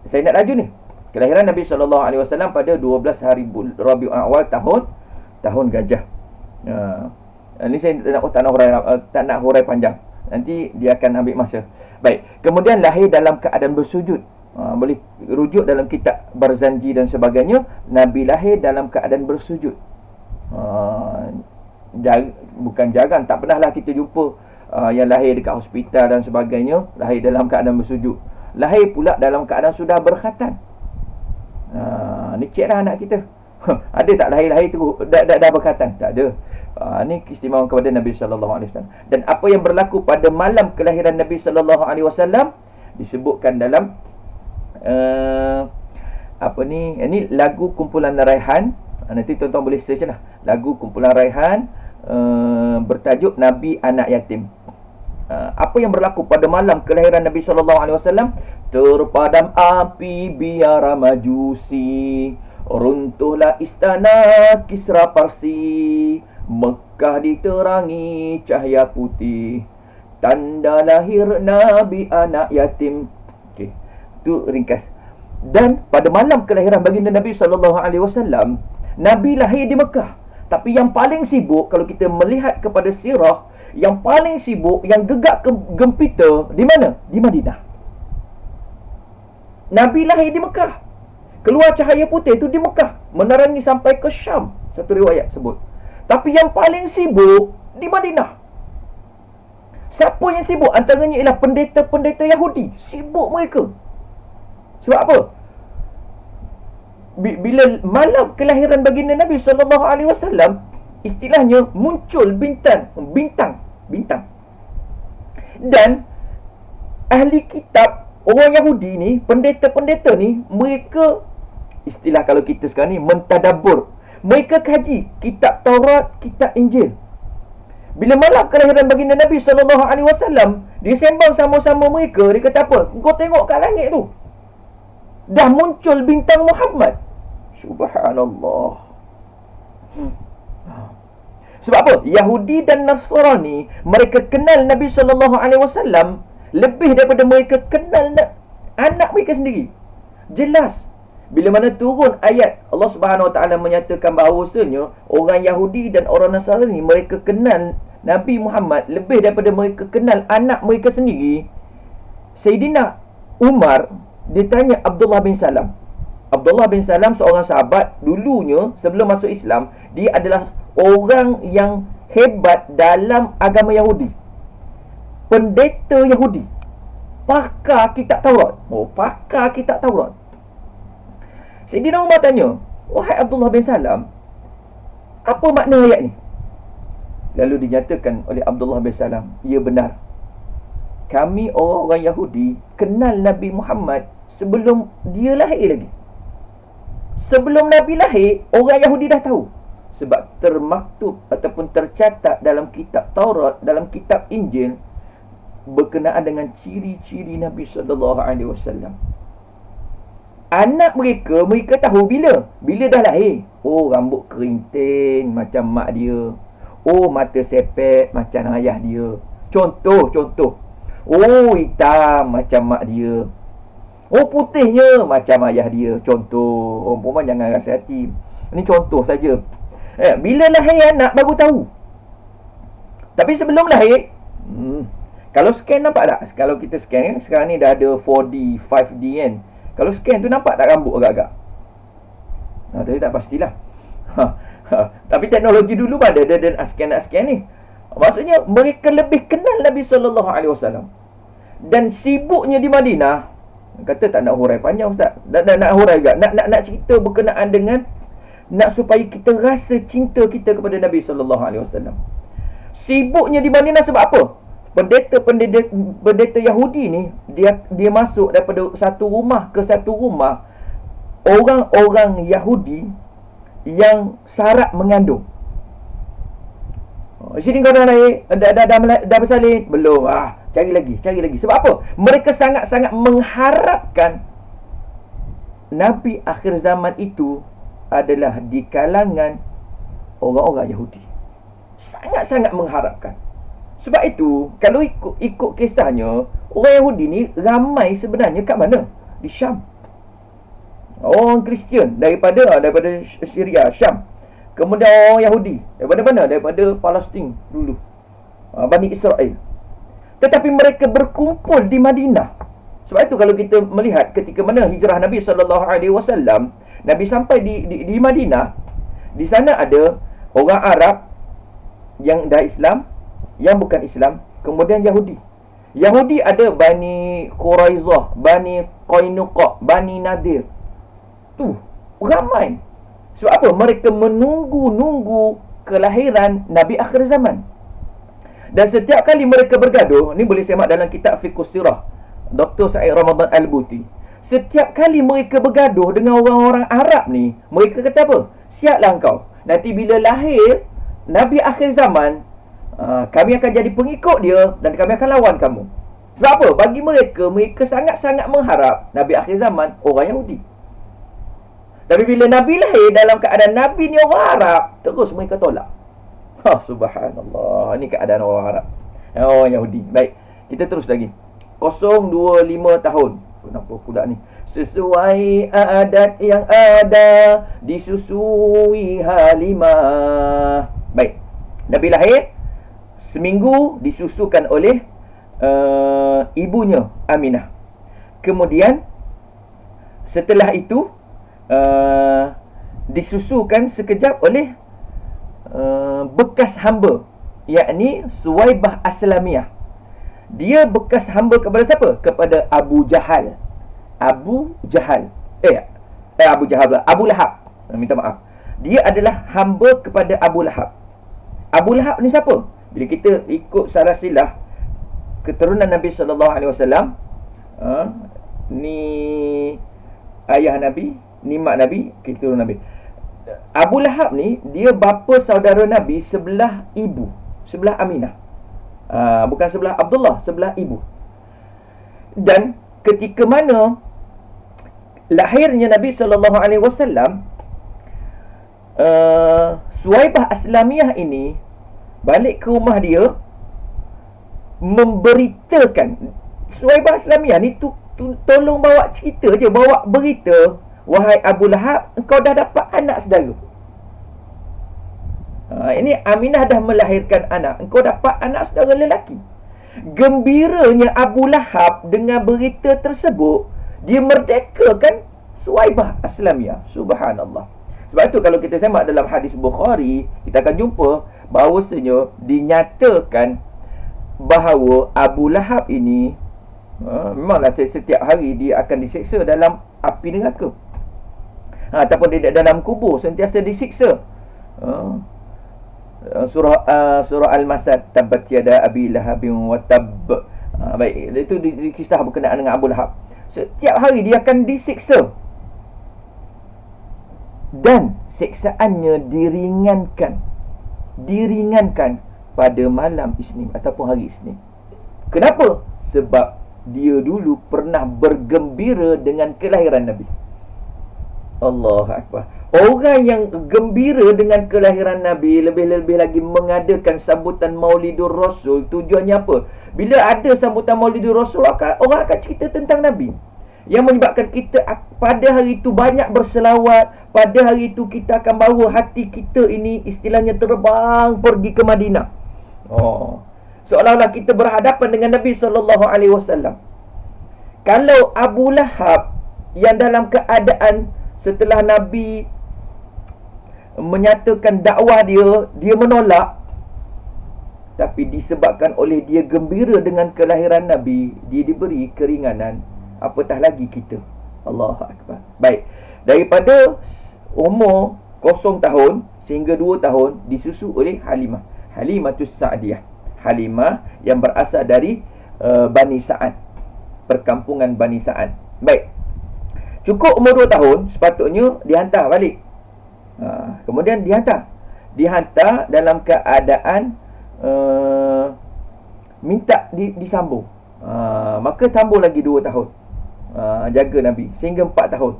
saya nak laju ni. Kelahiran Nabi SAW pada 12 hari Rabiul Awal tahun gajah. Ini saya tak nak hurai panjang. Nanti dia akan ambil masa. Baik. Kemudian lahir dalam keadaan bersujud. Boleh rujuk dalam kitab Barzanji dan sebagainya. Nabi lahir dalam keadaan bersujud. Bukan jarang, tak pernahlah kita jumpa yang lahir dekat hospital dan sebagainya lahir dalam keadaan bersujud. Lahir pula dalam keadaan sudah berkhatan. Ni cek lah anak kita. Ada tak lahir-lahir tu dah berkhatan? Tak ada. Ni keistimewaan kepada Nabi SAW. Dan apa yang berlaku pada malam kelahiran Nabi SAW disebutkan dalam ini lagu kumpulan Raihan. Nanti tuan-tuan boleh search lah. Lagu kumpulan Raihan bertajuk Nabi Anak Yatim. Apa yang berlaku pada malam kelahiran Nabi SAW? Terpadam api biara majusi, runtuhlah istana Kisra Parsi, Mekah diterangi cahaya putih, tanda lahir Nabi anak yatim. Okey, itu ringkas. Dan pada malam kelahiran baginda Nabi SAW, Nabi lahir di Mekah. Tapi yang paling sibuk, kalau kita melihat kepada sirah, yang paling sibuk, yang gegak gempita di mana? Di Madinah. Nabi lahir di Mekah, Keluar cahaya putih tu di Mekah, menerangi sampai ke Syam. Satu riwayat sebut. Tapi yang paling sibuk di Madinah. Siapa yang sibuk? Antaranya ialah pendeta-pendeta Yahudi. Sibuk mereka. Sebab apa? Bila malam kelahiran baginda Nabi SAW, istilahnya muncul bintang. Dan ahli kitab, orang Yahudi ni, pendeta-pendeta ni, mereka, istilah kalau kita sekarang ni, mentadabur. Mereka kaji kitab Taurat, kitab Injil. Bila malam kelahiran baginda Nabi SAW, dia sembang sama-sama mereka. Dia kata apa? Kau tengok kat langit tu, dah muncul bintang Muhammad. Subhanallah. Sebab apa? Yahudi dan Nasrani, mereka kenal Nabi SAW lebih daripada mereka kenal anak mereka sendiri. Jelas. Bila mana turun ayat Allah Subhanahu Wa Taala menyatakan bahawasanya orang Yahudi dan orang Nasrani, mereka kenal Nabi Muhammad lebih daripada mereka kenal anak mereka sendiri. Sayyidina Umar ditanya Abdullah bin Salam. Abdullah bin Salam seorang sahabat, dulunya sebelum masuk Islam, dia adalah orang yang hebat dalam agama Yahudi. Pendeta Yahudi. Pakar kitab Taurat. Pakar kitab Taurat. Sayyidina Umar tanya, wahai Abdullah bin Salam, apa makna ayat ni? Lalu dinyatakan oleh Abdullah bin Salam, ya benar. Kami orang-orang Yahudi kenal Nabi Muhammad sebelum dia lahir lagi. Sebelum Nabi lahir, orang Yahudi dah tahu. Sebab termaktub ataupun tercatat dalam kitab Taurat, dalam kitab Injil, berkenaan dengan ciri-ciri Nabi SAW. Anak mereka, mereka tahu bila dah lahir. Oh, rambut kerinting macam mak dia. Oh, mata sepet macam ayah dia. Contoh. Oh, hitam macam mak dia. Oh, putihnya macam ayah dia. Contoh. Oh, perempuan jangan rasa hati. Ini contoh saja. Bila lahir anak baru tahu. Tapi sebelum lahir, kalau scan nampak tak? Kalau kita scan, sekarang ni dah ada 4D, 5D kan. Kalau scan tu nampak tak rambut agak-agak? Tapi tak pastilah. Tapi teknologi dulu ada dan scan ni. Maksudnya mereka lebih kenal Nabi SAW. Dan sibuknya di Madinah. Kata tak nak hurai panjang Ustaz. Nak hurai juga. Nak cerita berkenaan dengan nak supaya kita rasa cinta kita kepada Nabi SAW. Sibuknya di Madinah sebab apa? Pendeta Yahudi ni, dia masuk daripada satu rumah ke satu rumah, orang-orang Yahudi yang syarat mengandung. Sini kau dah lahir, dah bersalin? Belum. Cari lagi. Sebab apa? Mereka sangat-sangat mengharapkan Nabi akhir zaman itu adalah di kalangan orang-orang Yahudi. Sangat-sangat mengharapkan. Sebab itu, kalau ikut kisahnya, orang Yahudi ni ramai sebenarnya kat mana? Di Syam. Orang Kristian daripada Syria, Syam. Kemudian orang Yahudi daripada mana? Daripada Palestin dulu, Bani Israel. Tetapi mereka berkumpul di Madinah. Sebab itu kalau kita melihat ketika mana hijrah Nabi SAW, Nabi sampai di Madinah. Di sana ada orang Arab yang dah Islam, yang bukan Islam, kemudian Yahudi. Yahudi ada Bani Quraizah, Bani Qainuqa, Bani Nadir. Tu ramai. Sebab apa? Mereka menunggu kelahiran Nabi akhir zaman. Dan setiap kali mereka bergaduh, ni boleh semak dalam kitab Fiqhus Sirah, Dr. Sa'id Ramadan Al-Buti. Setiap kali mereka bergaduh dengan orang-orang Arab ni, mereka kata apa? Siaplah engkau, nanti bila lahir Nabi akhir zaman, kami akan jadi pengikut dia dan kami akan lawan kamu. Sebab apa? Bagi mereka sangat-sangat mengharap Nabi akhir zaman orang Yahudi. Tapi bila Nabi lahir dalam keadaan Nabi ni orang Arab, terus mereka tolak. Subhanallah. Ini keadaan orang Arab, orang Yahudi. Baik, kita terus lagi. 025 tahun. Kenapa pula ni? Sesuai adat yang ada, disusui Halimah. Baik, Nabi lahir, seminggu disusukan oleh ibunya Aminah. Kemudian setelah itu disusukan sekejap oleh bekas hamba, yakni Suwaibah Aslamiyah. Dia bekas hamba kepada siapa? Kepada Abu Jahal. Abu Lahab. Minta maaf. Dia adalah hamba kepada Abu Lahab. Abu Lahab ni siapa? Bila kita ikut salasilah keturunan Nabi SAW, ni ayah Nabi, ni mak Nabi, keturunan Nabi. Abu Lahab ni, dia bapa saudara Nabi sebelah ibu, sebelah Aminah. Bukan sebelah Abdullah, sebelah ibu. Dan ketika mana lahirnya Nabi SAW, Suwaibah Aslamiyah ini balik ke rumah dia, memberitakan. Suwaibah Aslamiyah ni tolong bawa cerita je, bawa berita, wahai Abu Lahab, engkau dah dapat anak saudara. Ini Aminah dah melahirkan anak, engkau dapat anak saudara lelaki. Gembiranya Abu Lahab dengan berita tersebut, dia merdekakan Suwaibah Aslamiyah. Subhanallah. Sebab itu kalau kita semak dalam hadis Bukhari, kita akan jumpa bahawasanya dinyatakan bahawa Abu Lahab ini memanglah setiap hari dia akan disiksa dalam api neraka, ataupun dia dalam kubur sentiasa disiksa. Surah Al-Masad, tabbat yada abi lahabin wa tabb. Baik, itu kisah berkenaan dengan Abu Lahab. Setiap hari dia akan disiksa, dan siksaannya diringankan pada malam Isnin ataupun hari Isnin. Kenapa? Sebab dia dulu pernah bergembira dengan kelahiran Nabi. Allahu Akbar. Orang yang gembira dengan kelahiran Nabi, lebih-lebih lagi mengadakan sambutan Maulidur Rasul, tujuannya apa? Bila ada sambutan Maulidur Rasul, orang akan cerita tentang Nabi, yang menyebabkan kita pada hari itu banyak berselawat. Pada hari itu kita akan bawa hati kita ini istilahnya terbang pergi ke Madinah. Seolah-olah kita berhadapan dengan Nabi SAW. Kalau Abu Lahab yang dalam keadaan setelah Nabi menyatakan dakwah dia menolak, tapi disebabkan oleh dia gembira dengan kelahiran Nabi, dia diberi keringanan, apatah lagi kita. Allahu Akbar. Baik, daripada umur 0 tahun sehingga 2 tahun disusu oleh Halimatus Sa'diyah. Halimah yang berasal dari Bani Sa'ad, perkampungan Bani Sa'ad. Baik, cukup umur 2 tahun, sepatutnya dihantar balik. Kemudian dihantar dalam keadaan minta disambung. Maka tambah lagi 2 tahun jaga Nabi sehingga 4 tahun.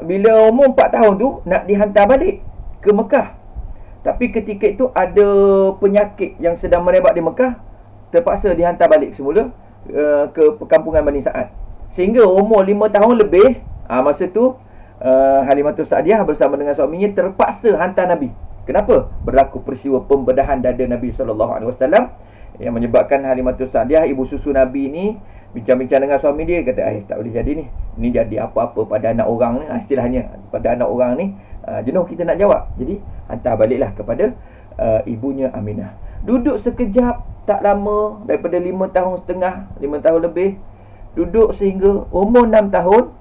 Bila umur 4 tahun tu nak dihantar balik ke Mekah, tapi ketika itu ada penyakit yang sedang merebak di Mekah, terpaksa dihantar balik semula ke perkampungan Bani Sa'ad. Sehingga umur 5 tahun lebih, masa tu Halimatus Sa'diyah bersama dengan suaminya terpaksa hantar Nabi. Kenapa? Berlaku peristiwa pembedahan dada Nabi SAW, yang menyebabkan Halimatus Sa'diyah, ibu susu Nabi ni, bincang-bincang dengan suami dia, kata, tak boleh jadi ni. Ni jadi apa-apa pada anak orang ni, istilahnya pada anak orang ni, jenuh kita nak jawab. Jadi hantar baliklah kepada ibunya Aminah. Duduk sekejap, tak lama, daripada 5 tahun setengah, 5 tahun lebih, duduk sehingga umur 6 tahun,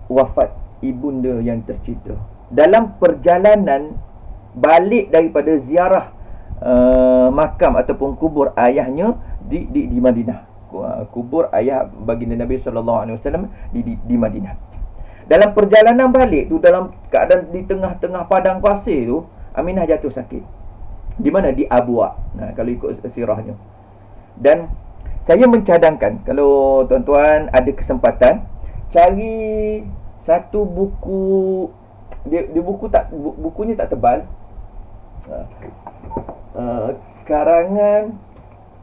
wafat ibunda yang tercinta. Dalam perjalanan balik daripada ziarah makam ataupun kubur ayahnya di Madinah. Kubur ayah baginda Nabi SAW di Madinah. Dalam perjalanan balik tu, dalam keadaan di tengah-tengah padang pasir tu, Aminah jatuh sakit. Di mana? Di Abwa. Kalau ikut sirahnya. Dan saya mencadangkan, kalau tuan-tuan ada kesempatan, cari satu buku. Dia bukunya tak tebal. Karangan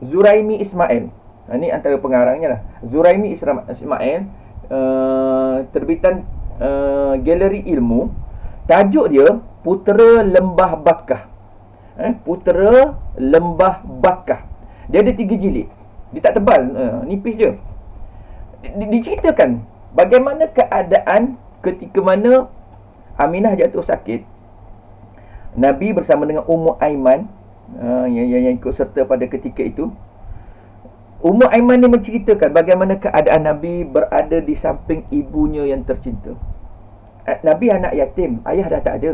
Zuraimi Ismail. Ini antara pengarangnya lah. Zuraimi Ismail, terbitan Galeri Ilmu. Tajuk dia Putera Lembah Bakah. Putera Lembah Bakah. Dia ada 3 jilid. Dia tak tebal, nipis je. Diceritakan Bagaimana keadaan ketika mana Aminah jatuh sakit? Nabi bersama dengan Ummu Aiman yang ikut serta pada ketika itu. Ummu Aiman ni menceritakan bagaimana keadaan Nabi berada di samping ibunya yang tercinta. Nabi anak yatim, ayah dah tak ada.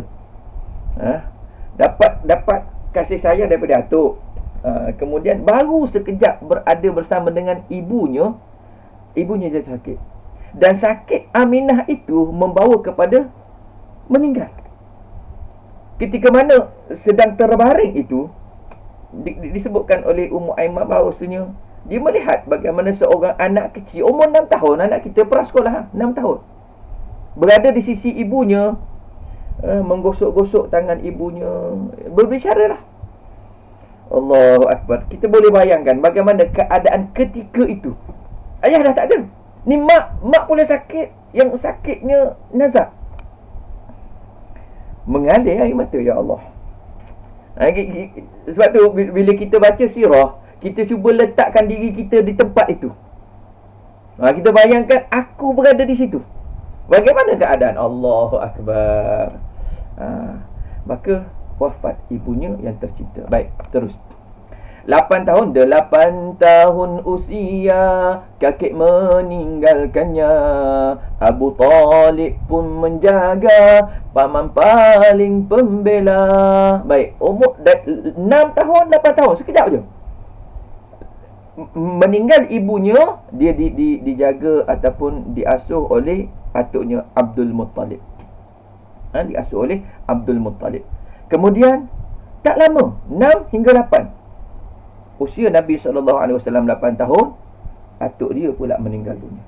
Dapat kasih sayang daripada atuk. Kemudian baru sekejap berada bersama dengan ibunya jatuh sakit. Dan sakit Aminah itu membawa kepada meninggal. Ketika mana sedang terbaring itu, disebutkan oleh Ummu Aiman bahawasanya dia melihat bagaimana seorang anak kecil umur 6 tahun, anak kita prasekolah 6 tahun, berada di sisi ibunya, menggosok-gosok tangan ibunya, berbicara lah. Allahu Akbar. Kita boleh bayangkan bagaimana keadaan ketika itu. Ayah dah tak ada. Ni mak pula sakit, yang sakitnya nazak. Mengalir air mata, ya Allah. Sebab tu bila kita baca sirah, kita cuba letakkan diri kita di tempat itu. Kita bayangkan aku berada di situ. Bagaimana keadaan? Allahu Akbar. Maka wafat ibunya yang tercinta. Baik, terus. 8 tahun usia kakek meninggalkannya. Abu Talib pun menjaga, paman paling pembela. Baik, umur 6 tahun, 8 tahun, sekejap je. Meninggal ibunya, dia dijaga ataupun diasuh oleh atuknya Abdul Muttalib. Diasuh oleh Abdul Muttalib. Kemudian tak lama, 6 hingga 8, usia Nabi SAW 8 tahun, atuk dia pula meninggal dunia.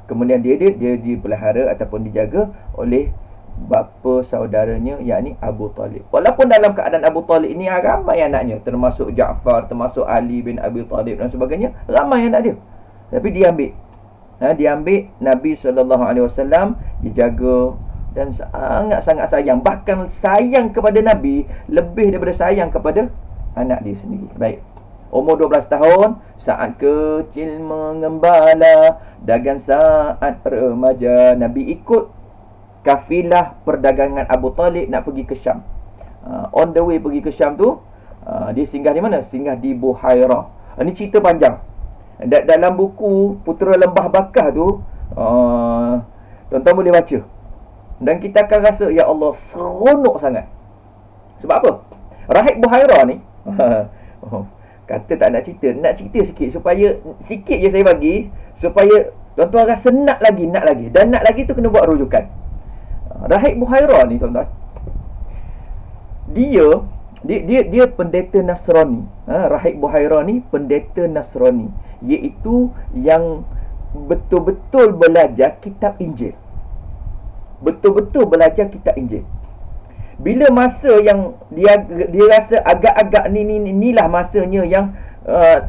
Kemudian dia dipelihara ataupun dijaga oleh bapa saudaranya, yakni Abu Talib. Walaupun dalam keadaan Abu Talib ini ramai anaknya, termasuk Ja'far, termasuk Ali bin Abi Talib dan sebagainya, ramai anak dia. Tapi dia ambil Nabi SAW, dijaga dan sangat-sangat sayang. Bahkan sayang kepada Nabi lebih daripada sayang kepada anak dia sendiri. Baik. Umur 12 tahun, saat kecil mengembala, dagang saat remaja. Nabi ikut kafilah perdagangan Abu Talib nak pergi ke Syam. On the way pergi ke Syam tu, dia singgah di mana? Singgah di Buhairah. Ini cerita panjang. Dalam buku Putera Lembah Bakah tu, tuan-tuan boleh baca. Dan kita akan rasa, ya Allah, seronok sangat. Sebab apa? Rahib Buhairah ni kata tak nak cerita sikit, supaya sikit je saya bagi, supaya tuan-tuan rasa nak lagi. Dan nak lagi tu kena buat rujukan. Rahib Buhairah ni, tuan-tuan, dia pendeta Nasrani. Rahib Buhairah ni pendeta Nasrani, iaitu yang betul-betul belajar kitab Injil. Bila masa yang dia rasa agak-agak inilah masanya yang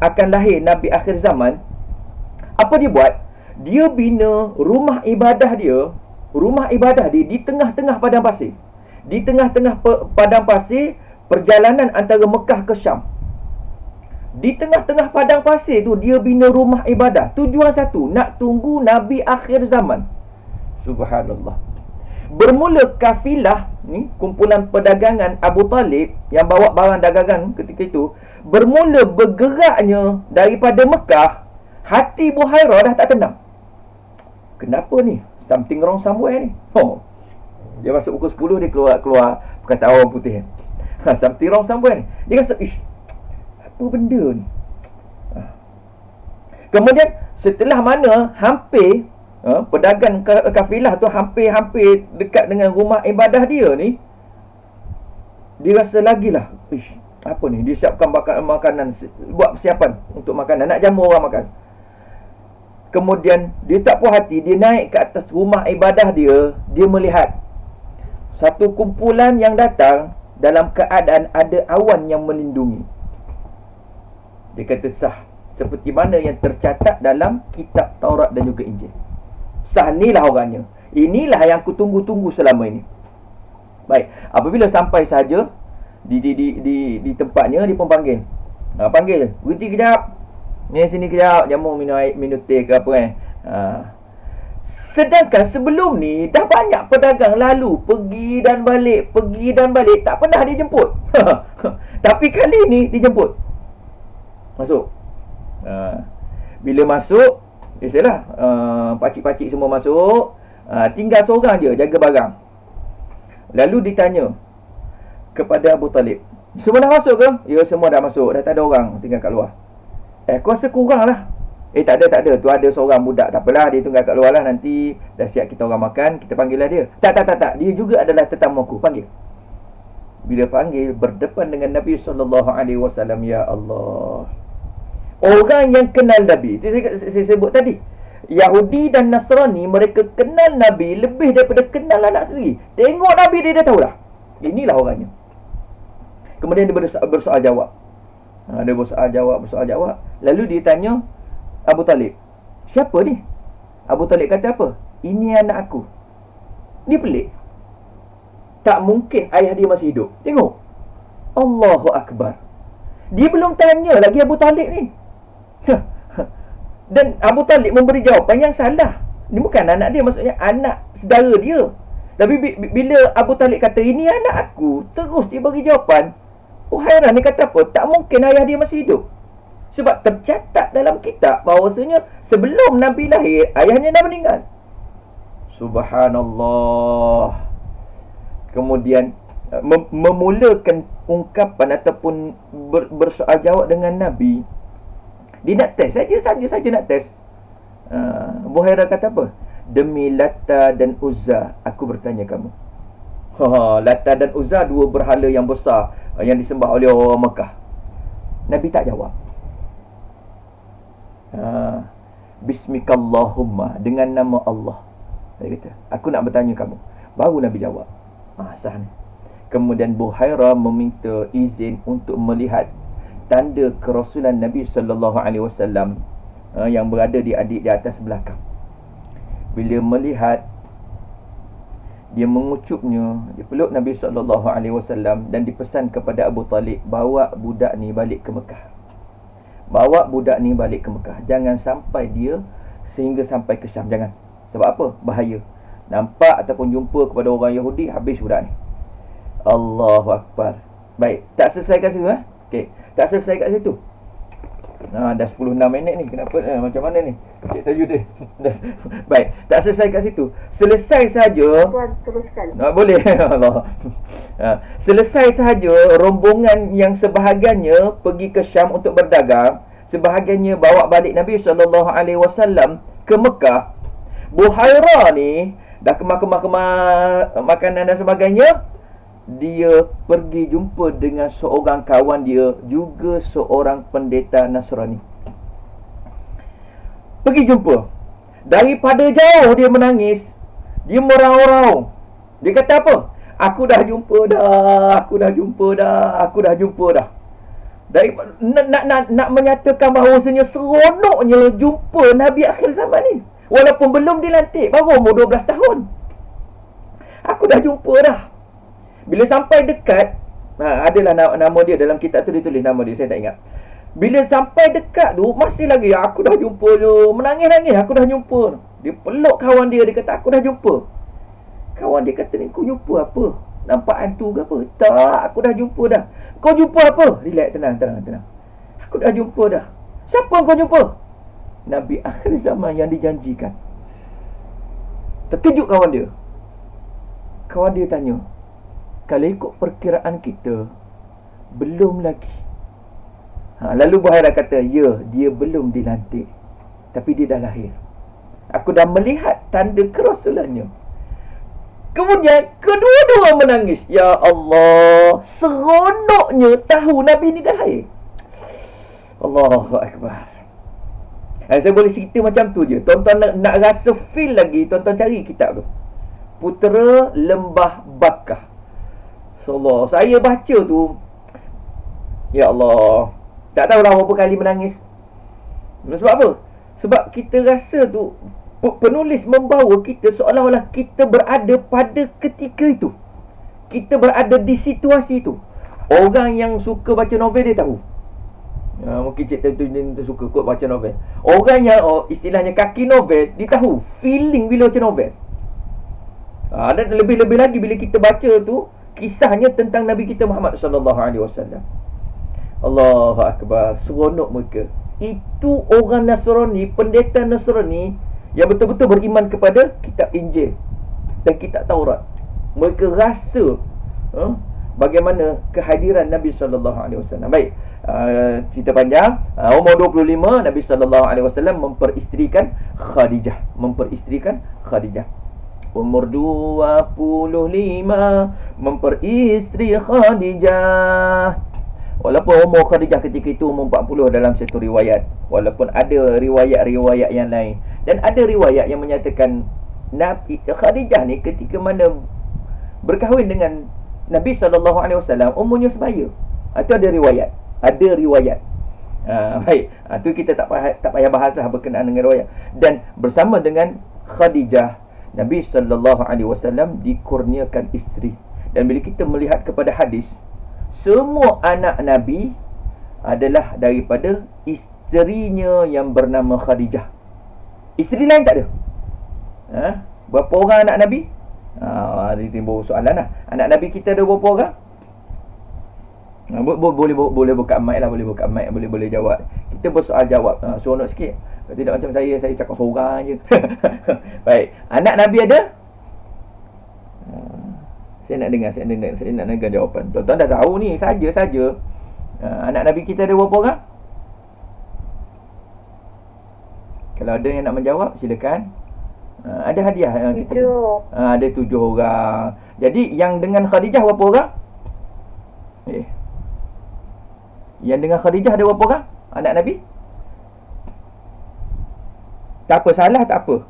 akan lahir Nabi akhir zaman, apa dia buat? Dia bina rumah ibadah dia di tengah-tengah padang pasir. Di tengah-tengah padang pasir, perjalanan antara Mekah ke Syam. Di tengah-tengah padang pasir tu dia bina rumah ibadah. Tujuan satu, nak tunggu Nabi akhir zaman. Subhanallah. Bermula kafilah ni, kumpulan perdagangan Abu Talib yang bawa barang dagangan ketika itu, bermula bergeraknya daripada Mekah, hati Buhairah dah tak tenang. Kenapa ni? Something wrong somewhere ni. Dia masuk pukul 10, dia keluar perkataan orang putih. Something wrong somewhere ni. Dia rasa, apa benda ni? Kemudian setelah mana hampir pedagang kafilah tu hampir dekat dengan rumah ibadah dia ni, dia rasa lagilah, apa ni, dia siapkan makanan, buat persiapan untuk makanan, nak jamu orang makan. Kemudian dia tak puas hati, dia naik ke atas rumah ibadah dia melihat satu kumpulan yang datang dalam keadaan ada awan yang melindungi. Dia kata sah, seperti mana yang tercatat dalam kitab Taurat dan juga Injil. Sah, inilah orangnya. Inilah yang aku tunggu-tunggu selama ini. Baik, apabila sampai saja di tempatnya, dia pun panggil. Panggil, berhenti kejap. Ni sini kejap, jamu minum teh ke apa . Sedangkan sebelum ni dah banyak pedagang lalu pergi dan balik, tak pernah dijemput. Tapi kali ni dijemput. Masuk. Bila masuk, biasalah pakcik-pakcik semua masuk, tinggal seorang je jaga barang. Lalu ditanya kepada Abu Talib, semua dah masuk ke? Ya, semua dah masuk, dah tak ada orang tinggal kat luar. Aku rasa kurang lah. Tak ada. Tu ada seorang budak. Tak apalah, dia tunggal kat luar lah. Nanti dah siap kita orang makan, kita panggil lah dia. Tak. Dia juga adalah tetamu aku. Panggil. Bila panggil, berdepan dengan Nabi SAW. Ya Allah. Orang yang kenal Nabi. Itu saya sebut tadi. Yahudi dan Nasrani, mereka kenal Nabi lebih daripada kenal anak sendiri. Tengok Nabi, dia dah tahu dah. Inilah orangnya. Kemudian dia bersoal jawab. Dia bersoal jawab. Lalu dia tanya Abu Talib, siapa ni? Abu Talib kata apa? Ini anak aku. Ni pelik. Tak mungkin ayah dia masih hidup. Tengok. Allahu Akbar. Dia belum tanya lagi Abu Talib ni. Dan Abu Talib memberi jawapan yang salah. Ni bukan anak dia, maksudnya anak saudara dia. Tapi bila Abu Talib kata ini anak aku, terus dia bagi jawapan. Hairan, dia kata apa? Tak mungkin ayah dia masih hidup. Sebab tercatat dalam kitab bahawasanya sebelum Nabi lahir, ayahnya dah meninggal. Subhanallah. Kemudian memulakan ungkapan ataupun bersoal jawab dengan Nabi. Dia nak test saja nak test. Buhairah kata apa? Demi Lata dan Uzza, aku bertanya kamu. Lata dan Uzza, dua berhala yang besar yang disembah oleh orang Mekah. Nabi tak jawab. Bismikallahumma, dengan nama Allah. Dia kata, aku nak bertanya kamu. Baru Nabi jawab. Sah ni. Kemudian Buhairah meminta izin untuk melihat tanda kerasulan Nabi SAW yang berada di atas belakang. Bila melihat, dia mengucupnya, dia peluk Nabi SAW dan dipesan kepada Abu Talib, bawa budak ni balik ke Mekah. Jangan sampai dia sehingga sampai ke Syam. Jangan. Sebab apa? Bahaya. Nampak ataupun jumpa kepada orang Yahudi, habis budak ni. Allahu Akbar. Baik, tak selesai kat situ. Okey, tak selesai kat situ. Dah 10-6 minit ni. Kenapa? Macam mana ni? Cik Tajuddin. Baik, tak selesai kat situ. Selesai saja. Tuan, teruskan. Boleh. Allah. Selesai sahaja rombongan yang sebahagiannya pergi ke Syam untuk berdagang, sebahagiannya bawa balik Nabi SAW ke Mekah. Buhairah ni dah kemas-kemas makanan dan sebagainya. Dia pergi jumpa dengan seorang kawan dia, juga seorang pendeta Nasrani. Pergi jumpa. Daripada jauh dia menangis. Dia merau-rau. Dia kata apa? Aku dah jumpa dah. Daripada nak menyatakan bahawasanya seronoknya jumpa Nabi akhir zaman ni. Walaupun belum dilantik, baru umur 12 tahun. Aku dah jumpa dah. Bila sampai dekat, adalah nama dia dalam kitab tu, ditulis nama dia, saya tak ingat. Bila sampai dekat tu, masih lagi, aku dah jumpa je. Menangis-nangis, aku dah jumpa. Dia peluk kawan dia, dia kata, aku dah jumpa. Kawan dia kata ni, kau jumpa apa? Nampak hantu ke apa? Tak, aku dah jumpa dah. Kau jumpa apa? Relax, tenang. Aku dah jumpa dah. Siapa kau jumpa? Nabi akhir zaman yang dijanjikan. Terkejut kawan dia. Kawan dia tanya, kalau ikut perkiraan kita, belum lagi. Lalu Buhairah kata, ya, dia belum dilantik, tapi dia dah lahir. Aku dah melihat tanda kerasulannya. Kemudian kedua-dua menangis. Ya Allah, seronoknya tahu Nabi ni dah lahir. Allahu Akbar. Saya boleh cerita macam tu je. Tuan-tuan nak rasa feel lagi, tuan-tuan cari kitab tu, Putera Lembah Bakah. Allah, saya baca tu, ya Allah, tak tahulah berapa kali menangis. Sebab apa? Sebab kita rasa tu penulis membawa kita seolah-olah kita berada pada ketika itu. Kita berada di situasi itu. Orang yang suka baca novel dia tahu. Mungkin cikgu tu suka kot baca novel. Orang yang istilahnya kaki novel, dia tahu feeling bila baca novel. Dan lebih-lebih lagi bila kita baca tu kisahnya tentang Nabi kita Muhammad sallallahu alaihi wasallam. Allahu akbar, seronok mereka. Itu orang Nasrani, pendeta Nasrani yang betul-betul beriman kepada kitab Injil dan kitab Taurat. Mereka rasa bagaimana kehadiran Nabi sallallahu alaihi wasallam. Baik, cerita panjang. Umur 25 Nabi sallallahu alaihi wasallam memperisterikan Khadijah. Umur 25 memperisteri Khadijah. Walaupun umur Khadijah ketika itu umur 40 dalam satu riwayat, walaupun ada riwayat-riwayat yang lain, dan ada riwayat yang menyatakan Nabi Khadijah ni ketika mana berkahwin dengan Nabi SAW umurnya sebaya. Itu ada riwayat. Baik, itu kita tak payah bahaslah berkenaan dengan riwayat. Dan bersama dengan Khadijah, Nabi SAW dikurniakan isteri. Dan bila kita melihat kepada hadis, semua anak Nabi adalah daripada isterinya yang bernama Khadijah. Isteri lain tak ada. Berapa orang anak Nabi? Dia timbul soalan lah. Anak Nabi kita ada berapa orang? Boleh buka mic lah. Boleh jawab. Kita bersoal jawab. Seronok sikit. Kalau tidak macam saya cakap seorang je. Baik. Anak Nabi ada? Saya nak dengar jawapan. Tuan-tuan dah tahu ni, saja. Anak Nabi kita ada berapa orang? Kalau ada yang nak menjawab, silakan. Ada hadiah yang kita ada 7 orang. Jadi yang dengan Khadijah berapa orang? Yang dengan Khadijah ada berapa orang? Anak Nabi? Tak apa, salah tak apa.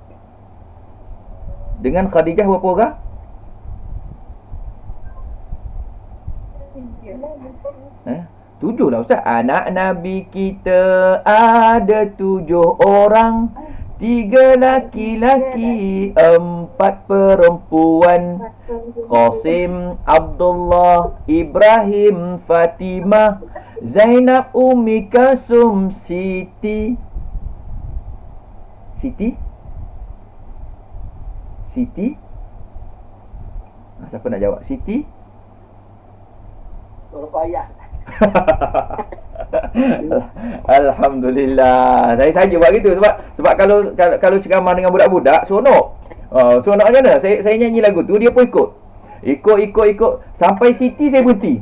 Dengan Khadijah berapa orang? 7 lah Ustaz. Anak Nabi kita ada 7 orang, 3 laki-laki, 4 perempuan. Qasim, Abdullah, Ibrahim, Fatimah, Zainab, Ummi Kalsum, Siti. Siapa nak jawab? Siti? Ruqayyah. Alhamdulillah. Saya saja buat gitu sebab kalau ceramah dengan budak-budak seronok. Seronok macam mana? Saya nyanyi lagu tu, dia pun ikut sampai Siti saya berhenti.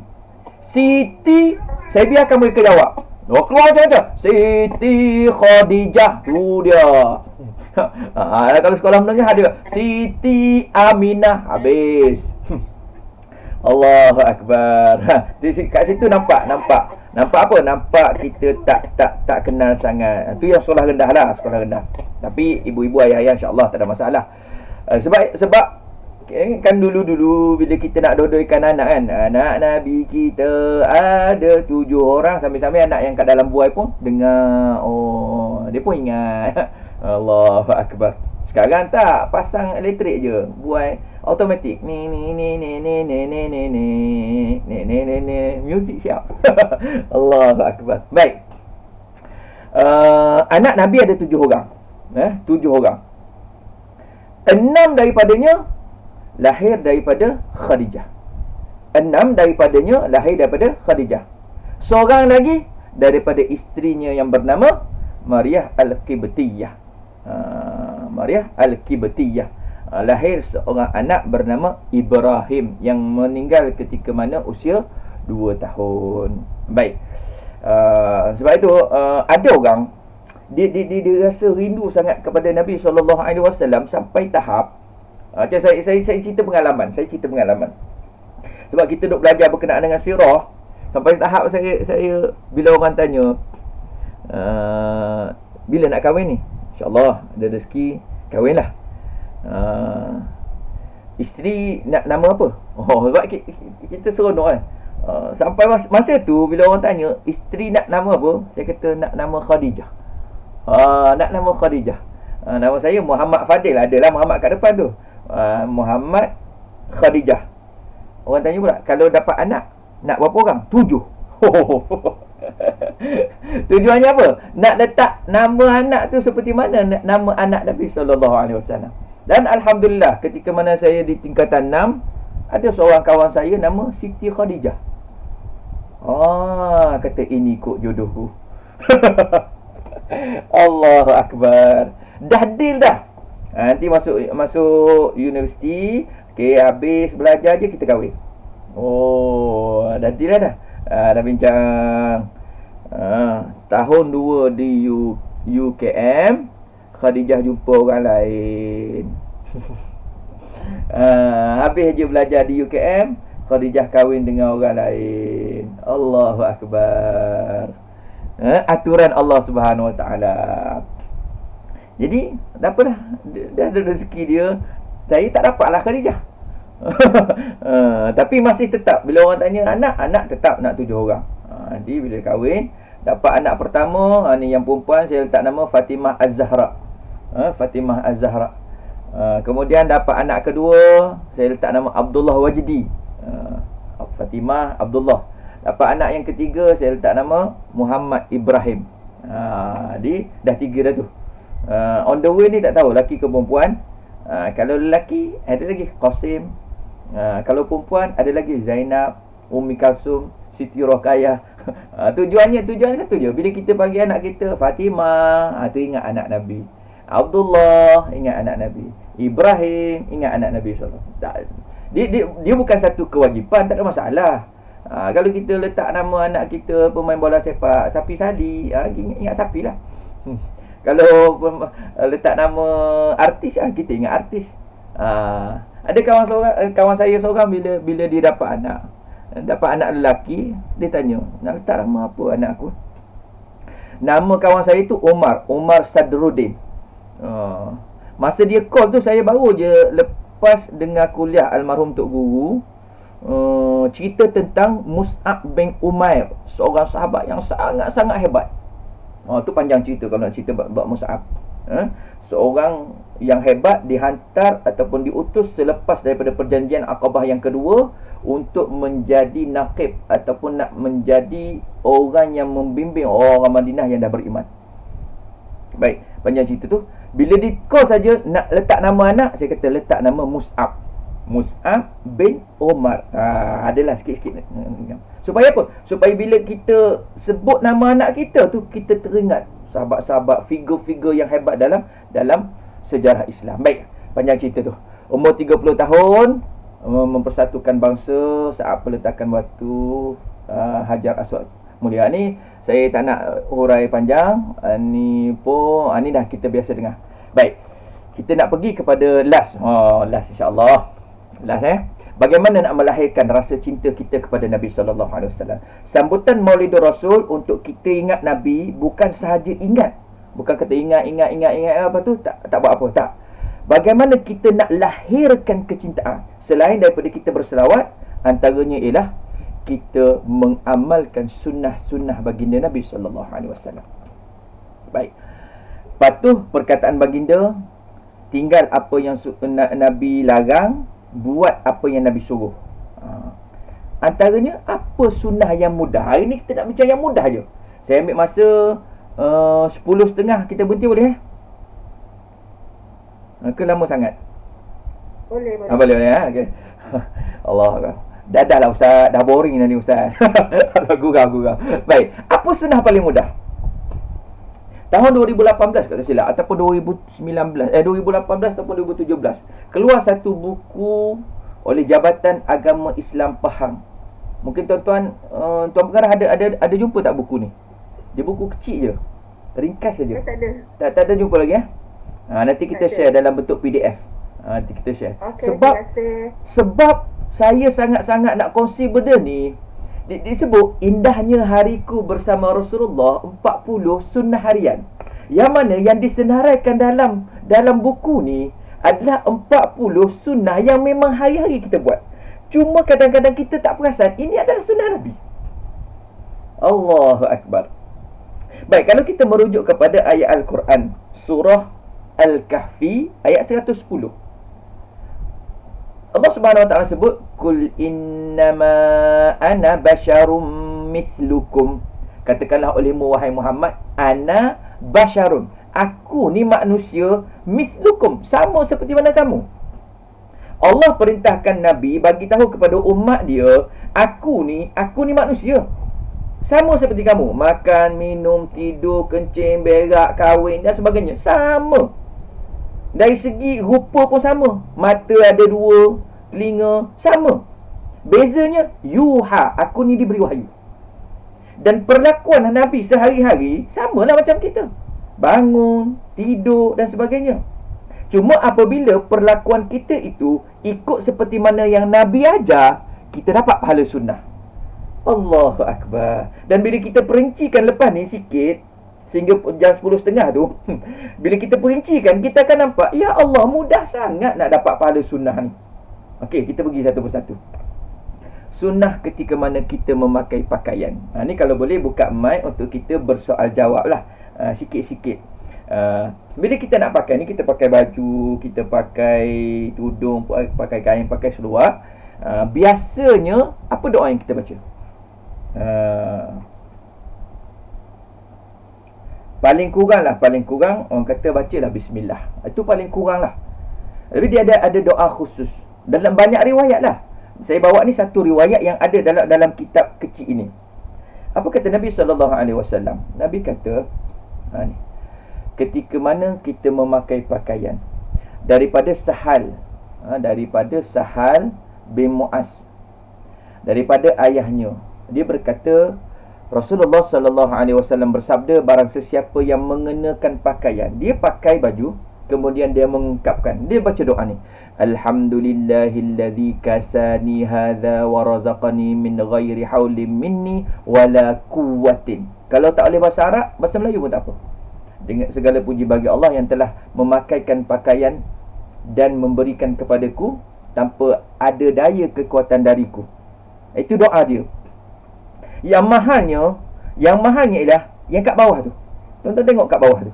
Siti, saya biarkan mereka jawab. Keluar je. Siti Khadijah, tu dia. Kalau sekolah menengah ada Siti Aminah, habis. Allahu Akbar. Kat situ nampak apa? Nampak kita tak kenal sangat. Itu yang sekolah rendah lah, Tapi ibu-ibu, ayah-ayah insya-Allah tak ada masalah. Sebab kan dulu bila kita nak dodoikan anak kan, anak Nabi kita ada 7 orang, sambil-sambil anak yang kat dalam buai pun dengar. Dia pun ingat. Allahu Akbar. Sekarang tak, pasang elektrik je, buai automatik. Ni music siap. Allahu Akbar. Baik. Anak Nabi ada 7 orang. 7 orang. 6 daripadanya lahir daripada Khadijah. 6 daripadanya lahir daripada Khadijah. Seorang lagi daripada isterinya yang bernama Maryah Al-Qibtiyah. Lahir seorang anak bernama Ibrahim yang meninggal ketika mana usia 2 tahun. Baik. Sebab itu ada orang dia rasa rindu sangat kepada Nabi SAW sampai tahap saya cerita pengalaman. Sebab kita duk belajar berkenaan dengan sirah, sampai tahap saya bila orang tanya bila nak kahwin ni, InsyaAllah ada rezeki, kahwinlah. Isteri nak nama apa? Sebab kita seronok kan. Sampai masa tu bila orang tanya isteri nak nama apa, saya kata nak nama Khadijah. Nama saya Muhammad Fadil, adalah Muhammad kat depan tu. Muhammad Khadijah. Orang tanya pula, kalau dapat anak nak berapa orang? 7. Tujuannya apa? Nak letak nama anak tu seperti mana nama anak Nabi SAW. Dan alhamdulillah ketika mana saya di tingkatan 6, ada seorang kawan saya nama Siti Khadijah. Kata ini kok jodohku. Allahu Akbar. Dah deal dah. Nanti masuk universiti, habis belajar je kita kahwin. Dah deal dah. Dah bincang. Tahun 2 di UKM, Khadijah jumpa orang lain. Habis je belajar di UKM, Khadijah kahwin dengan orang lain. Allahu Akbar. Aturan Allah Subhanahu Wa Taala. Jadi tak apa dah. Dah ada rezeki dia. Saya tak dapatlah Khadijah. Tapi masih tetap bila orang tanya anak tetap nak 7 orang. Jadi bila kahwin dapat anak pertama, ni yang perempuan, saya letak nama Fatimah Az-Zahra. Fatimah Az-Zahra. Kemudian dapat anak kedua, saya letak nama Abdullah Wajdi. Fatimah Abdullah. Dapat anak yang ketiga, saya letak nama Muhammad Ibrahim. Jadi dah 3 dah tu. On the way ni tak tahu lelaki ke perempuan. Kalau lelaki ada lagi Qasim. Kalau perempuan ada lagi Zainab, Ummi Kalsum, Siti Roqayah. Tujuan satu je. Bila kita panggil anak kita Fatimah, tu ingat anak Nabi. Abdullah, ingat anak Nabi. Ibrahim, ingat anak Nabi SAW. Dia bukan satu kewajipan, tak ada masalah. Kalau kita letak nama anak kita pemain bola sepak Sapi Sali, ingat Sapi lah. Kalau letak nama artis, kita ingat artis. Ada kawan saya seorang, bila dia dapat anak lelaki, dia tanya, nak letak nama apa anak aku? Nama kawan saya tu Umar Sadruddin. Masa dia call tu, saya baru je lepas dengar kuliah almarhum Tok Guru cerita tentang Mus'ab bin Umair, seorang sahabat yang sangat-sangat hebat. Tu panjang cerita kalau nak cerita bab Mus'ab. Seorang yang hebat dihantar ataupun diutus selepas daripada perjanjian Aqabah yang kedua untuk menjadi naqib ataupun nak menjadi orang yang membimbing orang Madinah yang dah beriman. Baik, panjang cerita tu. Bila di call saja nak letak nama anak, saya kata letak nama Mus'ab bin Umar. Adalah sikit-sikit. Supaya apa? Supaya bila kita sebut nama anak kita tu, kita teringat sahabat-sahabat, figur-figur yang hebat dalam sejarah Islam. Baik, panjang cerita tu. Umur 30 tahun, mempersatukan bangsa saat peletakan batu Hajar Aswad mulia. Ni saya tak nak hurai panjang. Ni dah kita biasa dengar. Baik, kita nak pergi kepada last insya-Allah. Bagaimana nak melahirkan rasa cinta kita kepada Nabi SAW. Sambutan Maulidur Rasul untuk kita ingat Nabi, bukan sahaja ingat. Bukan kata ingat apa tu, tak buat apa, tak. Bagaimana kita nak lahirkan kecintaan selain daripada kita berselawat, antaranya ialah kita mengamalkan sunnah-sunnah baginda Nabi SAW. Baik, patuh perkataan baginda, tinggal apa yang Nabi larang, buat apa yang Nabi suruh. Antaranya apa sunnah yang mudah. Hari ni kita nak bincang yang mudah je. Saya ambil masa 10.30 kita berhenti boleh ke lama sangat? Boleh. Boleh okay. Allah, dah lah Ustaz, dah boring dah ni Ustaz. Gurau. Baik, apa sunnah paling mudah? Tahun 2018 kat silap ataupun 2018 ataupun 2017 keluar satu buku oleh Jabatan Agama Islam Pahang. Mungkin tuan pengarah ada jumpa tak buku ni? Dia buku kecil je, ringkas saja. Tak ada jumpa lagi nanti kita share dalam bentuk PDF. Nanti kita share. Okay, sebab saya sangat-sangat nak kongsi benda ni. Disebut indahnya hariku bersama Rasulullah 40 sunnah harian. Yang mana yang disenaraikan dalam buku ni adalah 40 sunnah yang memang hari-hari kita buat. Cuma kadang-kadang kita tak perasan ini adalah sunnah Nabi. Allahu Akbar. Baik, kalau kita merujuk kepada ayat Al-Quran, surah Al-Kahfi ayat 110. Allah Subhanahu Wa Taala sebut, "Qul innama ana basyarum mithlukum." Katakanlah olehmu wahai Muhammad, ana basyarun, aku ni manusia, mislukum, sama seperti mana kamu. Allah perintahkan Nabi bagi tahu kepada umat dia, aku ni manusia, sama seperti kamu. Makan, minum, tidur, kencing, berak, kahwin dan sebagainya, sama. Dari segi rupa pun sama. Mata ada 2, telinga sama. Bezanya, yuha, aku ni diberi wahyu. Dan perlakuan Nabi sehari-hari samalah macam kita. Bangun, tidur dan sebagainya. Cuma apabila perlakuan kita itu ikut seperti mana yang Nabi ajar, kita dapat pahala sunnah. Allahu Akbar. Dan bila kita perincikan lepas ni sikit, sehingga jam 10.30 tu bila kita perincikan, kita akan nampak, ya Allah, mudah sangat nak dapat pahala sunnah ni. Okey, kita pergi satu persatu. Sunnah ketika mana kita memakai pakaian. Ni kalau boleh buka mic untuk kita bersoal jawab lah, sikit-sikit. Bila kita nak pakai ni, kita pakai baju, kita pakai tudung, pakai kain, pakai seluar, biasanya apa doa yang kita baca? Paling kurang orang kata bacalah bismillah. Itu paling kurang lah. Tapi dia ada doa khusus dalam banyak riwayat lah. Saya bawa ni satu riwayat yang ada dalam kitab kecil ini. Apa kata Nabi SAW? Nabi kata, ni, ketika mana kita memakai pakaian daripada Sahal bin Mu'az, daripada ayahnya, dia berkata, Rasulullah SAW bersabda, barang sesiapa yang mengenakan pakaian, dia pakai baju, kemudian dia mengungkapkan, dia baca doa ni, alhamdulillahilladzi kasani hadza wa razaqani min ghairi haulin minni wala quwwatin. Kalau tak boleh bahasa Arab, bahasa Melayu pun tak apa. Dengan segala puji bagi Allah yang telah memakaikan pakaian dan memberikan kepadaku tanpa ada daya kekuatan dariku. Itu doa dia. Yang mahalnya ialah yang kat bawah tu. Tuan-tuan tengok kat bawah tu.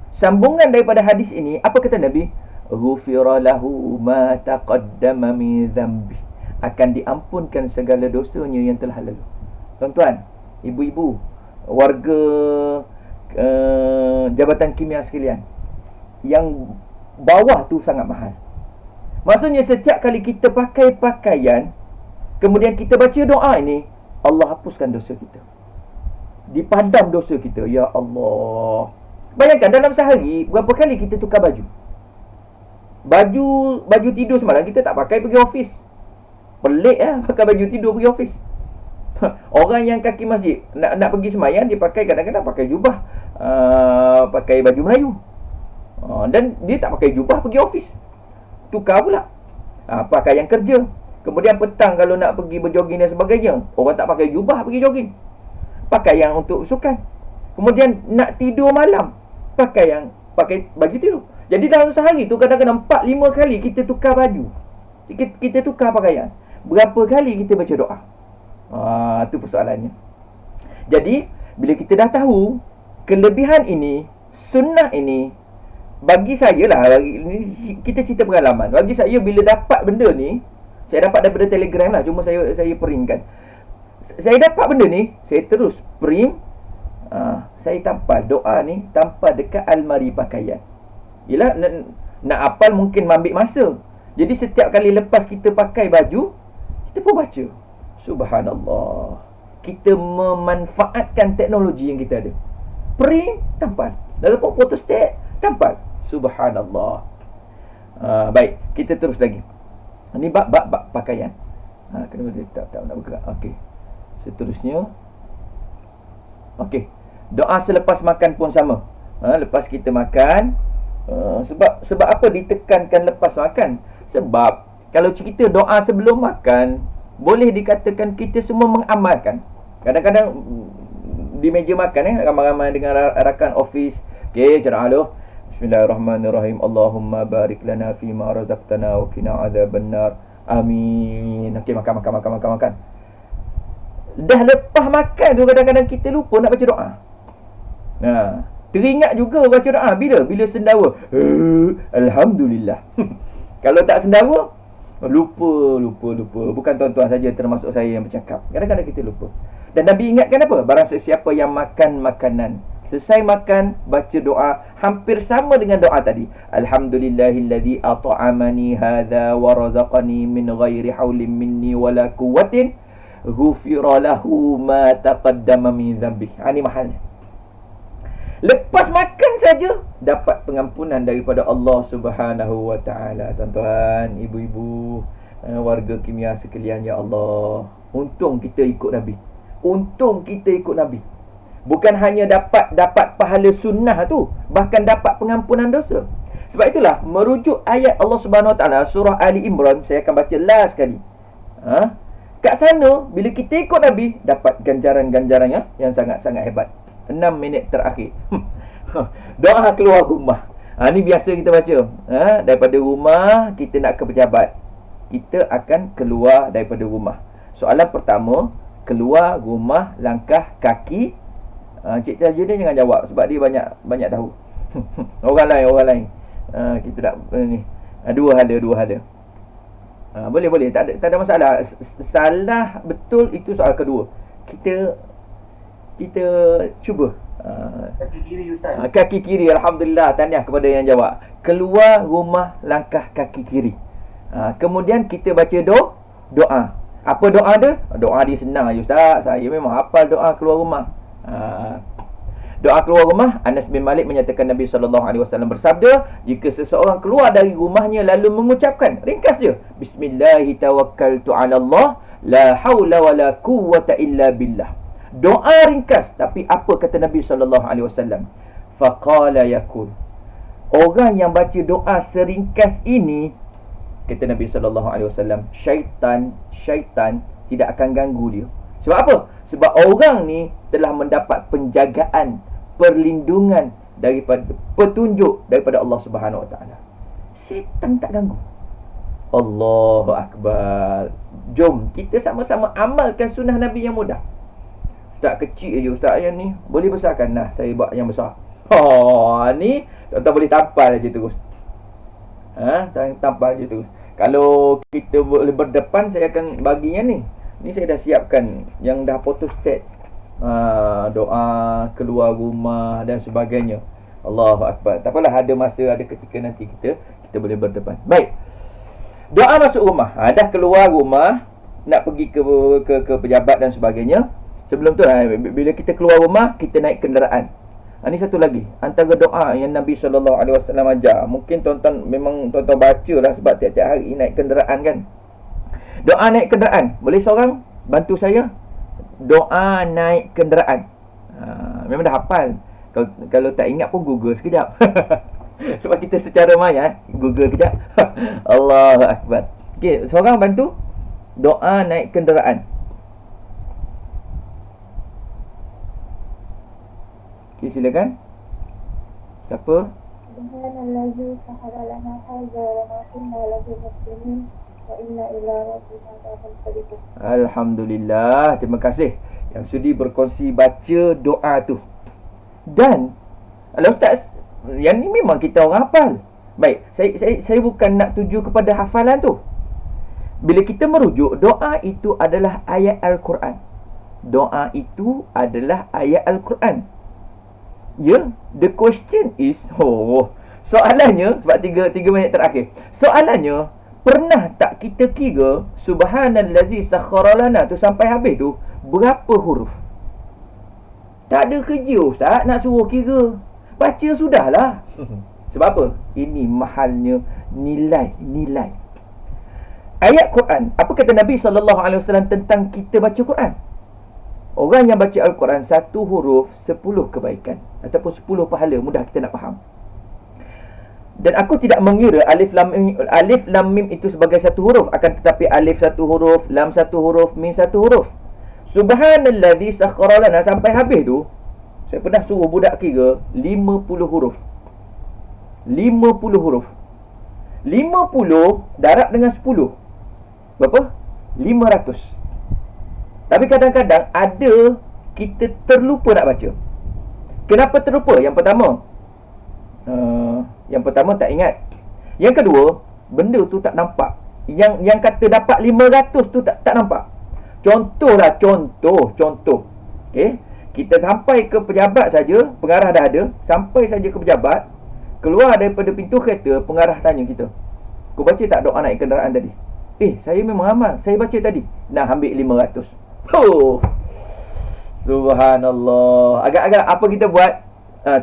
Sambungan daripada hadis ini, apa kata Nabi? Ghufira lahu ma taqaddama min dhanbi. Akan diampunkan segala dosanya yang telah lalu. Tuan-tuan, ibu-ibu, warga Jabatan Kimia sekalian, yang bawah tu sangat mahal. Maksudnya setiap kali kita pakai pakaian, kemudian kita baca doa ini, Allah hapuskan dosa kita, dipadam dosa kita. Ya Allah. Bayangkan dalam sehari berapa kali kita tukar baju. Baju tidur semalam kita tak pakai pergi office. Pelik pakai baju tidur pergi office. Orang yang kaki masjid nak pergi semayang, dia pakai, kadang-kadang pakai jubah, pakai baju Melayu, dan dia tak pakai jubah pergi office. Tukar pula, pakai yang kerja. Kemudian petang kalau nak pergi berjoging dan sebagainya, orang tak pakai jubah pergi jogging, pakai yang untuk sukan. Kemudian nak tidur malam, pakai baju tidur. Jadi dalam sehari tu kadang-kadang 4-5 kali kita tukar baju, kita tukar pakaian. Berapa kali kita baca doa? Itu persoalannya. Jadi bila kita dah tahu kelebihan ini, sunnah ini, bagi saya lah, kita cerita pengalaman. Bagi saya, bila dapat benda ni, saya dapat daripada Telegram lah, cuma saya printkan. Saya dapat benda ni, saya terus print, saya tampal doa ni, tampal dekat almari pakaian. Yelah, nak hafal mungkin ambil masa. Jadi setiap kali lepas kita pakai baju, kita pun baca. Subhanallah. Kita memanfaatkan teknologi yang kita ada. Print, tampal. Lalu pun photostat, tampal. Subhanallah. Baik, kita terus lagi. Ini bab pakaian. Kenapa dia tak nak bergerak? Okey. Seterusnya. Okey. Doa selepas makan pun sama. Lepas kita makan, sebab apa ditekankan lepas makan? Sebab kalau cerita doa sebelum makan, boleh dikatakan kita semua mengamalkan. Kadang-kadang di meja makan ramai-ramai dengan rakan office. Okey, cerah dulu. Bismillahirrahmanirrahim. Allahumma barik lana fima razaqtana wa qina adzabannar. Amin. Okey, makan. Dah lepas makan tu kadang-kadang kita lupa nak baca doa. Teringat juga baca doa bila sendawa. Alhamdulillah. Kalau tak sendawa, lupa. Bukan tuan-tuan saja, termasuk saya yang bercakap. Kadang-kadang kita lupa. Dan Nabi ingatkan apa? Barang sesiapa yang makan makanan, selesai makan, baca doa hampir sama dengan doa tadi. Alhamdulillahilladzi at'amani hadza wa razaqani min ghairi haulin minni wala quwwatin ghufira lahu ma taqaddama min dhanbi. Ini mahalnya. Lepas makan saja dapat pengampunan daripada Allah Subhanahu wa taala. Tuan-tuan, ibu-ibu, warga kimia sekalian, ya Allah, untung kita ikut Nabi. Untung kita ikut Nabi. Bukan hanya dapat pahala sunnah tu, bahkan dapat pengampunan dosa. Sebab itulah merujuk ayat Allah Subhanahu Wa Taala surah Ali Imran, saya akan baca last sekali. Kat sana bila kita ikut Nabi dapat ganjaran-ganjarannya yang sangat-sangat hebat. 6 minit terakhir. Doa keluar rumah. Ni biasa kita baca. Daripada rumah kita nak ke pejabat, kita akan keluar daripada rumah. Soalan pertama, keluar rumah langkah kaki. Cik Taja ni jangan jawab sebab dia banyak tahu. Orang lain. Kita nak ni. Dua hala. Boleh. Tak ada masalah. Salah betul itu soal kedua. Kita cuba. Kaki kiri Ustaz. Kaki kiri, alhamdulillah. Tahniah kepada yang jawab. Keluar rumah langkah kaki kiri. Kemudian kita baca doa. Apa doa dia? Doa dia senang je Ustaz. Saya memang hafal doa keluar rumah. Doa keluar rumah, Anas bin Malik menyatakan Nabi SAW bersabda, jika seseorang keluar dari rumahnya lalu mengucapkan, ringkas je, Bismillahi tawakkaltu ala Allah, la hawla wa la quwwata illa billah. Doa ringkas, tapi apa kata Nabi SAW? Faqala yakul, orang yang baca doa seringkas ini, kata Nabi SAW, syaitan tidak akan ganggu dia. Sebab apa? Sebab orang ni telah mendapat penjagaan, perlindungan daripada petunjuk daripada Allah Subhanahu Wa Taala. Syaitan tak ganggu. Allahu Akbar. Jom kita sama-sama amalkan sunnah Nabi yang mudah. Ustaz kecil je Ustaz yang ni, boleh besarkan. Nah, saya buat yang besar. Ni tuan-tuan boleh tampal je terus. Tampal je terus. Kalau kita boleh berdepan, saya akan bagi yang ni. Ni saya dah siapkan yang dah photostat. Doa keluar rumah dan sebagainya. Allahu Akbar. Tak apalah, ada masa, ada ketika nanti kita boleh berdepan. Baik. Doa masuk rumah. Dah keluar rumah, nak pergi ke pejabat dan sebagainya. Sebelum tu, bila kita keluar rumah, kita naik kenderaan. Ini satu lagi antara doa yang Nabi SAW ajar. Mungkin tuan-tuan memang tuan-tuan baca lah, sebab tiap-tiap hari naik kenderaan kan. Doa naik kenderaan. Boleh seorang bantu saya? Doa naik kenderaan. Memang dah hafal. Kalau tak ingat pun Google sekejap. Sebab kita secara maya Google kejap. Allahu Akbar. Okey, seorang bantu doa naik kenderaan. Okey, silakan. Siapa? Subhanallazi sahara lana hadza wa ma kunna lahu muqrinin wa inna ila rabbina lamunqalibun. Alhamdulillah, terima kasih yang sudi berkongsi baca doa tu. Dan Ustaz, yang ni memang kita orang hafal. Baik, saya bukan nak tuju kepada hafalan tu. Bila kita merujuk, doa itu adalah ayat Al-Quran. Doa itu adalah ayat Al-Quran. Ya, the question is, soalannya, sebab 3 minit terakhir. Soalannya, pernah tak kita kira Subhanallazi sakhkhara lana tu sampai habis tu berapa huruf? Tak ada kerja Ustaz nak suruh kira. Baca sudahlah. Sebab apa? Ini mahalnya nilai. Ayat Quran. Apa kata Nabi SAW tentang kita baca Quran? Orang yang baca Al-Quran 1 huruf 10 kebaikan ataupun 10 pahala. Mudah kita nak faham. Dan aku tidak mengira alif lam mim itu sebagai 1 huruf, akan tetapi alif 1 huruf, lam 1 huruf, mim 1 huruf. Subhanallazi sakhkhara lana sampai habis tu, saya pernah suruh budak kira 50 huruf. 50 huruf. 50 darab dengan 10. Berapa? 500. Tapi kadang-kadang ada kita terlupa nak baca. Kenapa terlupa? Yang pertama tak ingat. Yang kedua, benda tu tak nampak. Yang kata dapat 500 tu tak nampak. Contoh. Okey. Kita sampai ke pejabat saja, pengarah dah ada, sampai saja ke pejabat, keluar daripada pintu kereta, pengarah tanya kita, kau baca tak doa naik kenderaan tadi? Saya memang amal, saya baca tadi. Nah, ambil 500. Subhanallah. Agak-agak apa kita buat?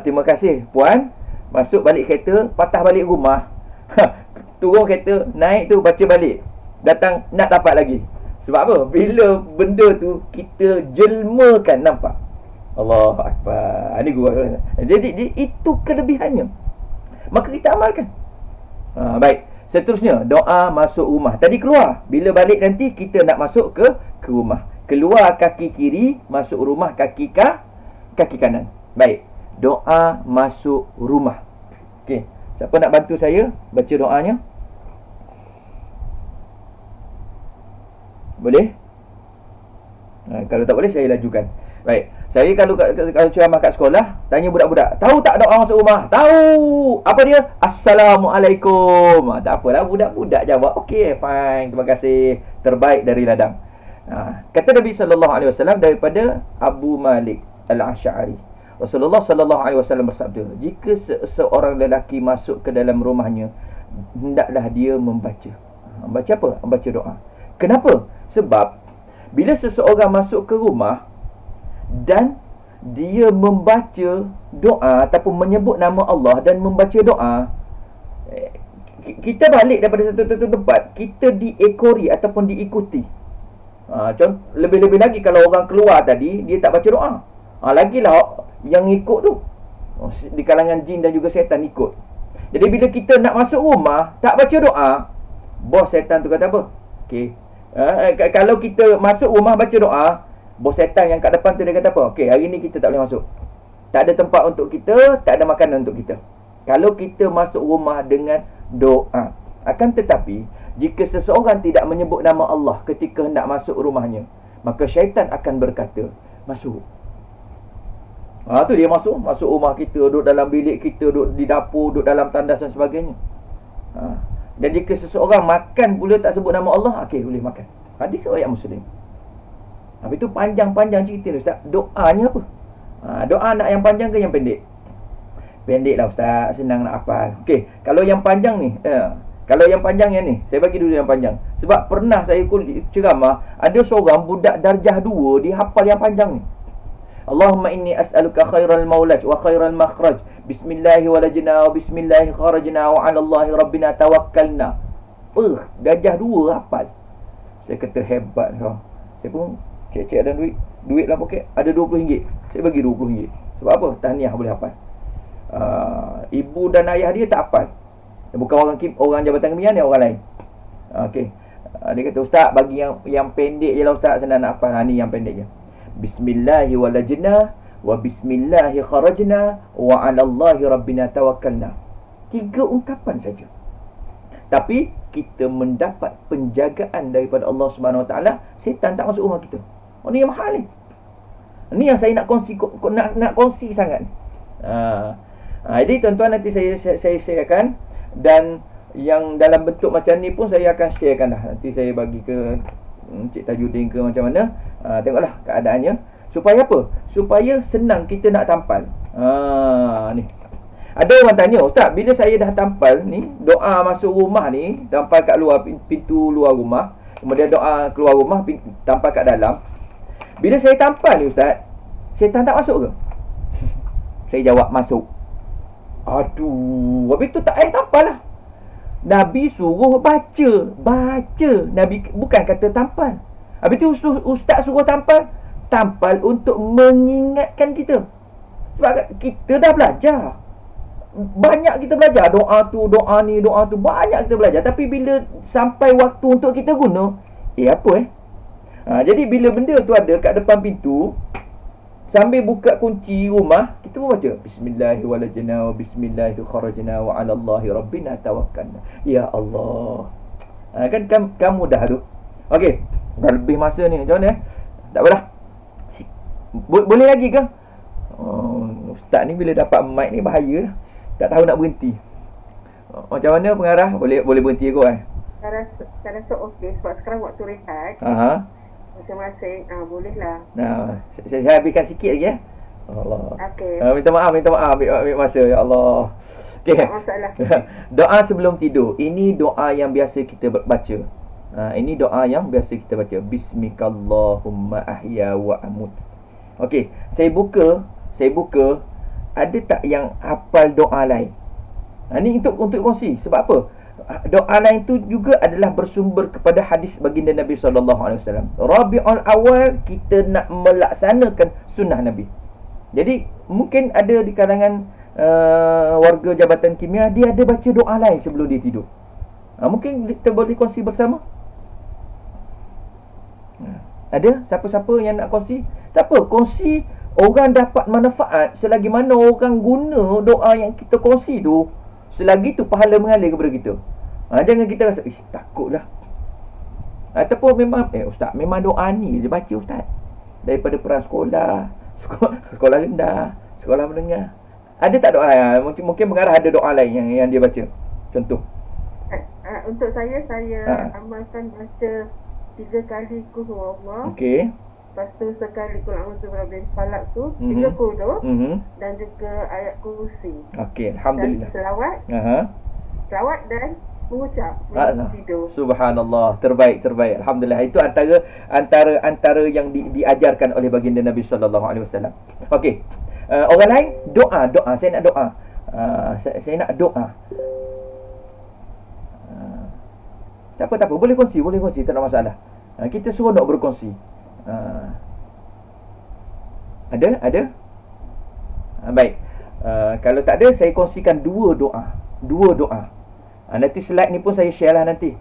Terima kasih puan. Masuk balik kereta, patah balik rumah. Turun kereta, naik tu baca balik. Datang nak dapat lagi. Sebab apa? Bila benda tu kita jelmakan, nampak? Allahu Akbar. Ini gua. Jadi itu kelebihannya. Maka kita amalkan. Baik. Seterusnya, doa masuk rumah. Tadi keluar. Bila balik nanti kita nak masuk ke rumah. Keluar kaki kiri, masuk rumah kaki kanan. Baik. Doa masuk rumah. Okey. Siapa nak bantu saya baca doanya? Boleh? Kalau tak boleh saya lajukan. Baik. Saya kalau ceramah kat sekolah, tanya budak-budak, tahu tak doa masuk rumah? Tahu. Apa dia? Assalamualaikum. Tak apalah, budak-budak jawab. Okey, fine. Terima kasih. Terbaik dari ladang. Kata Nabi sallallahu alaihi wasallam daripada Abu Malik Al-Asy'ari. Rasulullah sallallahu alaihi wasallam bersabda, jika seorang lelaki masuk ke dalam rumahnya, hendaklah dia membaca. Membaca apa? Membaca doa. Kenapa? Sebab bila seseorang masuk ke rumah dan dia membaca doa ataupun menyebut nama Allah dan membaca doa, kita balik daripada satu tempat, kita diekori ataupun diikuti. Lebih-lebih lagi kalau orang keluar tadi, dia tak baca doa. Lagilah yang ikut tu, di kalangan jin dan juga syaitan ikut. Jadi bila kita nak masuk rumah tak baca doa, bos syaitan tu kata apa? Okey. Kalau kita masuk rumah baca doa, bos syaitan yang kat depan tu dia kata apa? Okey, hari ni kita tak boleh masuk. Tak ada tempat untuk kita, tak ada makanan untuk kita. Kalau kita masuk rumah dengan doa. Akan tetapi, jika seseorang tidak menyebut nama Allah ketika hendak masuk rumahnya, maka syaitan akan berkata, masuk. Tu dia masuk rumah kita, duduk dalam bilik kita, duduk di dapur, duduk dalam tandas dan sebagainya. Dan jika seseorang makan pula tak sebut nama Allah, okey, boleh makan. Hadis riwayat Muslim. Habis tu panjang-panjang cerita ni, Ustaz. Doanya apa? Doa nak yang panjang ke yang pendek? Pendek lah Ustaz, senang nak hafal. Okey, kalau yang panjang ni, kalau yang panjang yang ni, saya bagi dulu yang panjang. Sebab pernah saya ceramah, ada seorang budak darjah 2, dia hafal yang panjang ni. Allahumma inni as'aluka khairal maulaj wa khairal makhraj. Bismillahi walajna wa bismillahi kharajna wa 'ala Allahi rabbina tawakkalna. Darjah 2 hafal. Saya kata hebat kau. Saya pun cek ada duit dalam poket, ada RM20. Saya bagi RM20. Sebab apa? Tahniah boleh hafal. Ibu dan ayah dia tak hafal. Bukan orang jabatan kemian, dia orang lain. Okey. Dia kata, Ustaz bagi yang pendek je lah Ustaz, senang nak hafal. Ni yang pendek je. Bismillahi walajna wa bismillahi kharajna wa 'ala Allahi rabbina tawakkalna. 3 ungkapan saja. Tapi kita mendapat penjagaan daripada Allah Subhanahu Wa Taala, setan tak masuk rumah kita. Ni yang mahal ni. Ni yang saya nak kongsi sangat. Jadi tuan-tuan, nanti saya sharekan, dan yang dalam bentuk macam ni pun saya akan sharekan dah. Nanti saya bagi ke Cik Tajuddin ke macam mana. Tengoklah keadaannya. Supaya apa? Supaya senang kita nak tampal. Ni. Ada orang tanya, Ustaz, bila saya dah tampal ni, doa masuk rumah ni, tampal kat luar, pintu luar rumah, kemudian doa keluar rumah, tampal kat dalam. Bila saya tampal ni Ustaz, syaitan tak masuk ke? Saya jawab, masuk. Aduh, habis tu tak payah tampal lah. Nabi suruh baca. Nabi bukan kata tampal. Habis tu ustaz suruh tampal. Tampal untuk mengingatkan kita. Sebab kita dah belajar. Banyak kita belajar. Doa tu, doa ni, doa tu. Banyak kita belajar. Tapi bila sampai waktu untuk kita guna, jadi bila benda tu ada kat depan pintu, sambil buka kunci rumah, kita pun baca Bismillahirrahmanirrahim wa bismillahirrahmanirrahim wa 'ala Allahi rabbina tawakkalna. Ya Allah. Kan kamu dah tu. Okey, dah lebih masa ni. Macam mana? Tak apalah. Boleh lagi ke? Ustaz ni bila dapat mic ni bahaya. Tak tahu nak berhenti. Macam mana pengarah? Boleh berhenti aku Saya rasa okey sebab sekarang waktu rehat. masing-masing. Bolehlah. Nah, saya habiskan sikit lagi ya. Allah. Okey. Minta maaf ambil masa ya Allah. Okey. Tak masalah. Doa sebelum tidur. Ini doa yang biasa kita baca. Ini doa yang biasa kita baca. Bismikallahumma ahya wa amut. Okey, saya buka. Ada tak yang hafal doa lain? Ini untuk kongsi. Sebab apa? Doa lain tu juga adalah bersumber kepada hadis baginda Nabi SAW. Rabiul Awal kita nak melaksanakan sunnah Nabi. Jadi mungkin ada di kalangan warga Jabatan Kimia, dia ada baca doa lain sebelum dia tidur. Mungkin kita boleh kongsi bersama. Ada siapa-siapa yang nak kongsi? Tak apa, kongsi. Orang dapat manfaat selagi mana orang guna doa yang kita kongsi tu. Selagi tu pahala mengalir kepada kita. Jangan kita rasa takutlah. Ataupun memang ustaz, memang doa ni dia baca ustaz. Daripada peran sekolah rendah, sekolah menengah. Ada tak doa? Mungkin mengarah ada doa lain yang dia baca. Contoh. Untuk saya amalkan baca 3 kali Qul Huwallah. Okey. Lepas tu sekali Qul A'udzu birabbil falaq tu, 3 qulub dan juga ayat kursi. Okey, alhamdulillah. Dan selawat dan mengucap tidur. Subhanallah, terbaik. Alhamdulillah. Itu antara yang diajarkan oleh baginda Nabi SAW. Okey. Orang lain doa. Saya nak doa. Saya nak doa. Tak apa. Boleh kongsi, tak ada masalah. Kita seronok berkongsi. Ada? Baik. Kalau tak ada, saya kongsikan dua doa. Nanti slide ni pun saya share lah nanti.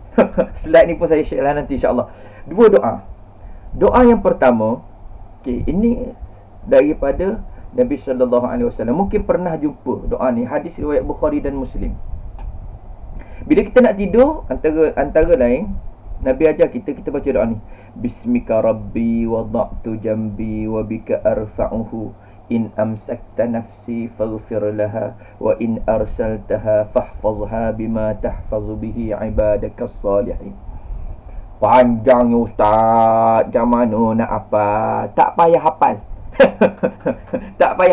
InsyaAllah. Dua doa. Doa yang pertama, ini daripada Nabi SAW. Mungkin pernah jumpa doa ni, hadis riwayat Bukhari dan Muslim. Bila kita nak tidur, antara lain Nabi ajar kita baca doa ni. Bismika rabbi wada'tu jambi wa bika arfa'uhu. In amsakta nafsi faghfir laha wa in arsaltaha fahfazha bima tahfazu bihi ibadakas salihin. Panjangnya ustaz, macam mana nak hafal? Tak payah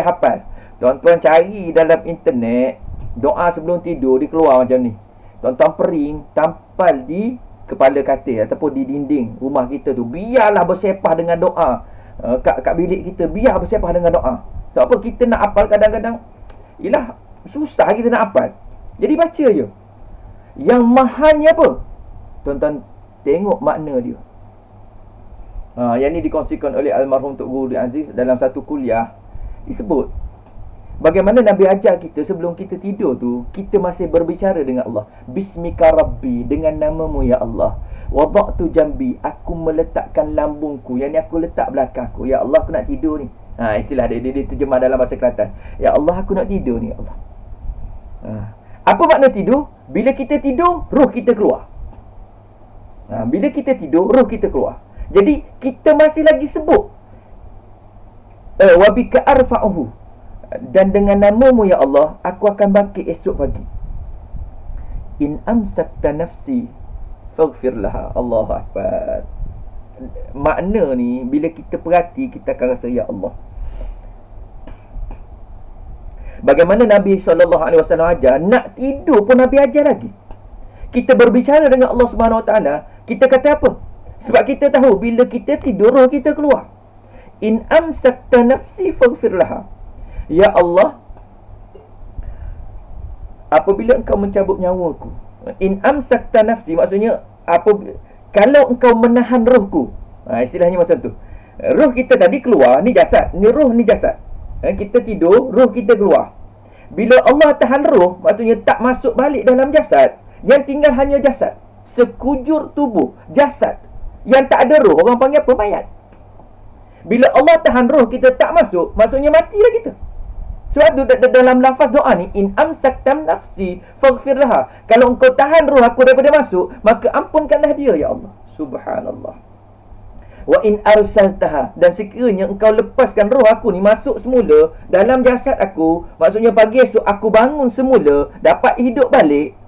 hafal. Tuan-tuan cari dalam internet doa sebelum tidur, dia keluar macam ni. Tuan-tuan pering, tampal di kepala katil ataupun di dinding rumah kita tu. Biarlah bersepah dengan doa. Kat bilik kita, biar bersepah dengan doa. Sebab apa? Kita nak hafal kadang-kadang susah kita nak hafal. Jadi baca je. Yang mahalnya apa? Tuan-tuan tengok makna dia. Yang ni dikongsikan oleh almarhum Tok Guru Aziz dalam satu kuliah. Disebut bagaimana Nabi ajar kita sebelum kita tidur tu, kita masih berbicara dengan Allah. Bismika Rabbi, dengan namamu ya Allah. Wada'tu jambi, aku meletakkan lambungku. Yang ni aku letak belakangku. Ya Allah, aku nak tidur ni. Istilah dia terjemah dalam bahasa Kelantan. Ya Allah, aku nak tidur ni, Allah. Apa makna tidur? Bila kita tidur, roh kita keluar. Bila kita tidur, roh kita keluar. Jadi kita masih lagi sebut wabika arfa'uhu, dan dengan namamu ya Allah, aku akan bangkit esok pagi. In amsakta nafsi faghfir laha. Allahu akbar. Makna ni bila kita perhati, kita akan rasa ya Allah. Bagaimana Nabi SAW ajar, nak tidur pun Nabi ajar lagi. Kita berbicara dengan Allah Subhanahu Wa Taala, kita kata apa? Sebab kita tahu bila kita tidur, roh kita keluar. In amsakta nafsi faghfir laha. Ya Allah, apabila engkau mencabut nyawaku. In amsakta nafsi, maksudnya kalau engkau menahan rohku. Istilahnya macam tu. Roh kita tadi keluar, ni jasad, ni roh, ni jasad. Kita tidur, roh kita keluar. Bila Allah tahan roh, maksudnya tak masuk balik dalam jasad. Yang tinggal hanya jasad, sekujur tubuh, jasad. Yang tak ada roh, orang panggil apa? Mayat. Bila Allah tahan roh kita tak masuk, maksudnya matilah kita. Sebab tu dalam lafaz doa ni, in amsaktam nafsi faghfir laha. Kalau engkau tahan roh aku daripada masuk, maka ampunkanlah dia ya Allah. Subhanallah. Wa in arsaltaha, dan sekiranya engkau lepaskan roh aku ni masuk semula dalam jasad aku, maksudnya pagi esok aku bangun semula, dapat hidup balik,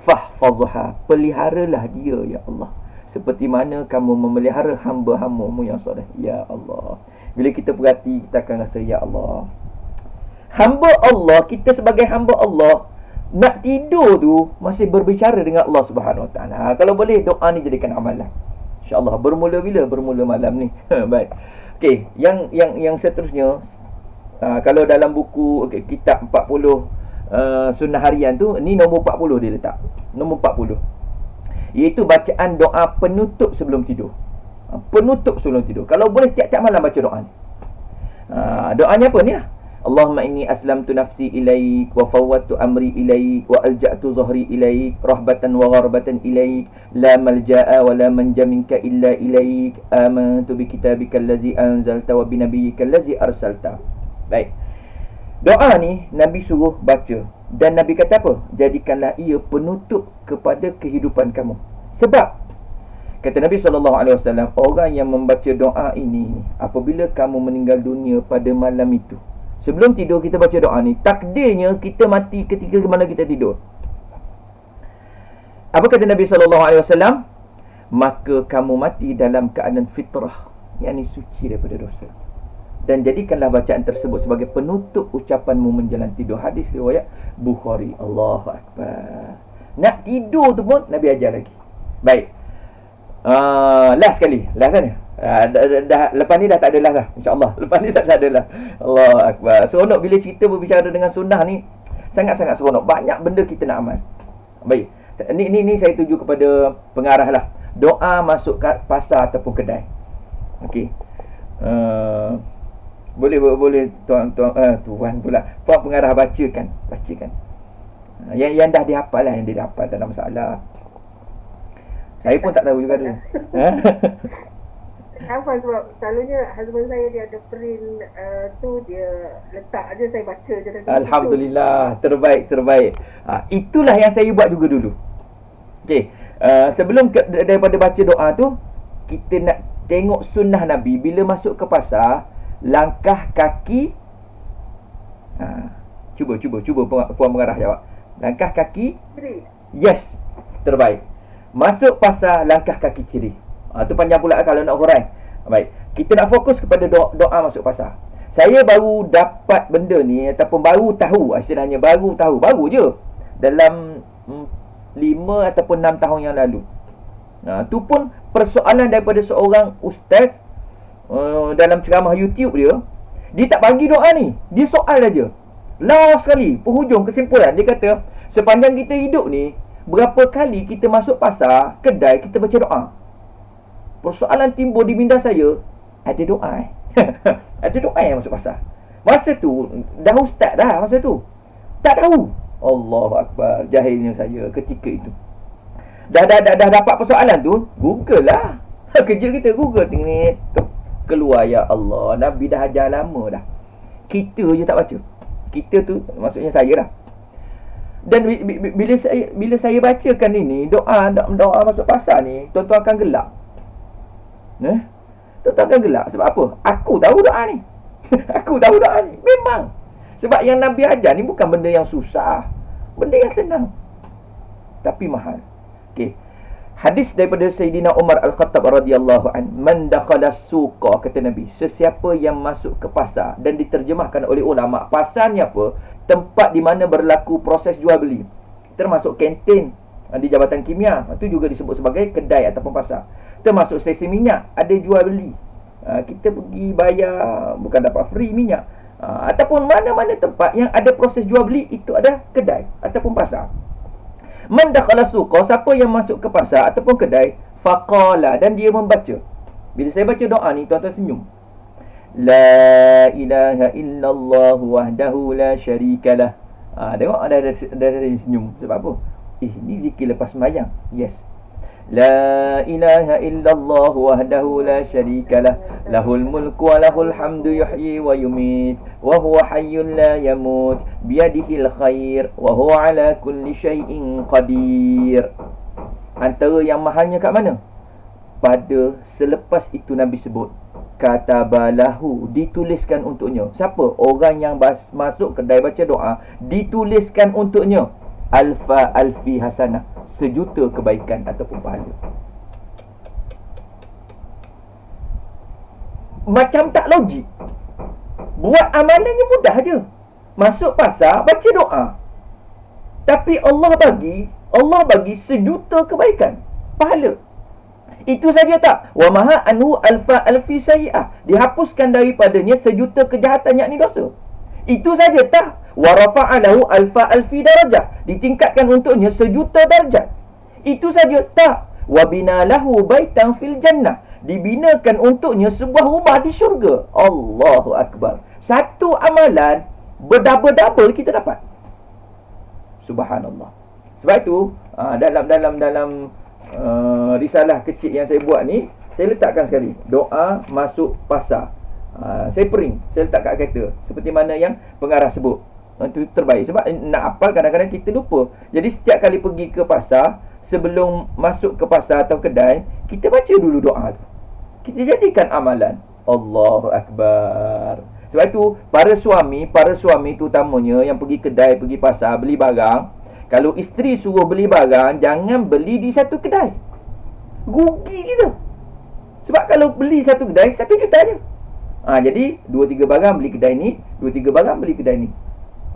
fahfazha, peliharalah dia ya Allah. seperti mana kamu memelihara hamba-hamba-Mu yang soleh. Ya Allah. Bila kita perhati, kita akan rasa, ya Allah, hamba Allah, kita sebagai hamba Allah, nak tidur tu masih berbicara dengan Allah Subhanahu Wa Taala. Kalau boleh, doa ni jadikan amalan. InsyaAllah. Bermula bila? Bermula malam ni. Baik. Okey, yang seterusnya, kalau dalam buku kitab 40 sunnah harian tu, ni nombor 40 dia letak. Nombor 40. Iaitu bacaan doa penutup sebelum tidur. Penutup sebelum tidur. Kalau boleh tiap-tiap malam baca doa ni. Doanya apa ni lah? Allahumma inni aslamtu nafsi ilaik wa fawwadtu amri ilaik wa alja'tu zahri ilaik rahbatan wa gharbatan ilaik la malja'a wa la manja minka illa ilaik amantu bi kitabika allazi anzalta wa bi nabiyyika allazi arsalta. Baik. Doa ni Nabi suruh baca, dan Nabi kata apa? Jadikanlah ia penutup kepada kehidupan kamu. Sebab kata Nabi SAW, orang yang membaca doa ini apabila kamu meninggal dunia pada malam itu, sebelum tidur kita baca doa ni, takdirnya kita mati ketika mana kita tidur. Apa kata Nabi SAW? Maka kamu mati dalam keadaan fitrah, yakni suci daripada dosa. Dan jadikanlah bacaan tersebut sebagai penutup ucapanmu menjelang tidur. Hadis riwayat Bukhari. Allahu Akbar. Nak tidur tu pun Nabi ajar lagi. Baik. Last sekali. Last kan? Lepas ni dah tak ada last lah, InsyaAllah. Lepas ni tak ada last. Allahu Akbar. Seronok bila kita berbicara dengan sunnah ni. Sangat-sangat seronok. Banyak benda kita nak amal. Baik. Ni saya tuju kepada pengarah lah. Doa masuk kat pasar ataupun kedai. Okey. Boleh tuan pula. Puan pengarah bacakan. Yang dah dihafal lah, yang dia dihafal, tak ada masalah. Saya pun tak tahu juga dulu. Hafal sebab selalunya husband saya dia ada print tu, dia letak je, saya baca je. Alhamdulillah, terbaik. Itulah yang saya buat juga dulu. Okey, sebelum daripada baca doa tu, kita nak tengok sunnah Nabi. Bila masuk ke pasar, langkah kaki, cuba puan mengarah jawab. Langkah kaki kiri. Yes, terbaik. Masuk pasar, langkah kaki kiri. Tu panjang pula kalau nak huraian. Baik, kita nak fokus kepada doa masuk pasar. Saya baru dapat benda ni, ataupun baru tahu, istilahnya baru je dalam 5 ataupun 6 tahun yang lalu. Tu pun persoalan daripada seorang ustaz dalam ceramah YouTube dia tak bagi doa ni, dia soal aja. Last sekali, penghujung kesimpulan, dia kata, sepanjang kita hidup ni, berapa kali kita masuk pasar, kedai, kita baca doa? Persoalan timbul di minda saya, ada doa ada doa yang masuk pasar. Masa tu dah ustaz dah, masa tu tak tahu. Allahu Akbar, jahilnya saya ketika itu. Dah dapat persoalan tu, Google lah. Kerja kita Google, keluar. Ya Allah, Nabi dah ajar lama dah. Kita je tak baca. Kita tu maksudnya saya lah. Dan bila saya bacakan ini, doa masuk pasar ni, tuan-tuan akan gelak. Tuan-tuan akan gelak. Sebab apa? Aku tahu doa ni. Memang. Sebab yang Nabi ajar ni bukan benda yang susah, benda yang senang, tapi mahal. Okey. Hadis daripada Sayyidina Umar Al-Khattab radhiyallahu an, man dakhala suqa, kata Nabi, sesiapa yang masuk ke pasar, dan diterjemahkan oleh ulama, pasar ni apa? Tempat di mana berlaku proses jual beli, termasuk kantin di Jabatan Kimia, itu juga disebut sebagai kedai ataupun pasar. Termasuk stesen minyak, ada jual beli. Kita pergi bayar, bukan dapat free minyak. Ataupun mana-mana tempat yang ada proses jual beli, itu ada kedai ataupun pasar. Man dakhala suqa, siapa yang masuk ke pasar ataupun kedai, faqala, dan dia membaca. Bila saya baca doa ni, tuan-tuan senyum. La ilaha illallah wahdahu la syarikalah. Tengok ada senyum. Sebab apa? Ni zikir lepas sembahyang. Yes. La ilaha illallah wahdahu la syarikalah, lahul mulku wa lahul hamdu yuhyi wa yumit, wa huwa hayyun la yamut, biyadihil khair, wa huwa ala kulli syai'in qadir. Antara yang mahalnya kat mana? Pada selepas itu Nabi sebut, katabalahu, dituliskan untuknya. Siapa? Orang yang masuk kedai baca doa, dituliskan untuknya alfi hasanah, 1,000,000 kebaikan ataupun pahala. macam tak logik. Buat amalannya mudah je. Masuk pasar, baca doa. Tapi Allah bagi sejuta kebaikan, pahala. Itu saja tak? Wa maha anhu alfi sayi'ah. Dihapuskan daripadanya sejuta kejahatan, yakni dosa. Itu saja tak? Wa rafa'alahu alfi darajah. Ditingkatkan untuknya sejuta darjat. Itu saja tak? Wa binalahu baitan fil jannah. Dibinakan untuknya sebuah rumah di syurga. Allahu Akbar. Satu amalan berdouble-double kita dapat. Subhanallah. Sebab itu dalam risalah kecil yang saya buat ni, saya letakkan sekali doa masuk pasar. Saya print, saya letak kat kereta, seperti mana yang pengarah sebut. Itu terbaik. Sebab nak hafal kadang-kadang kita lupa. Jadi setiap kali pergi ke pasar, sebelum masuk ke pasar atau kedai, kita baca dulu doa tu. Kita jadikan amalan. Allahu Akbar. Sebab itu para suami terutamanya yang pergi kedai, pergi pasar, beli barang, kalau isteri suruh beli barang, jangan beli di satu kedai. Rugi kita. Sebab kalau beli satu kedai, 1 juta je. Jadi 2-3 barang beli kedai ni, 2-3 barang beli kedai ni.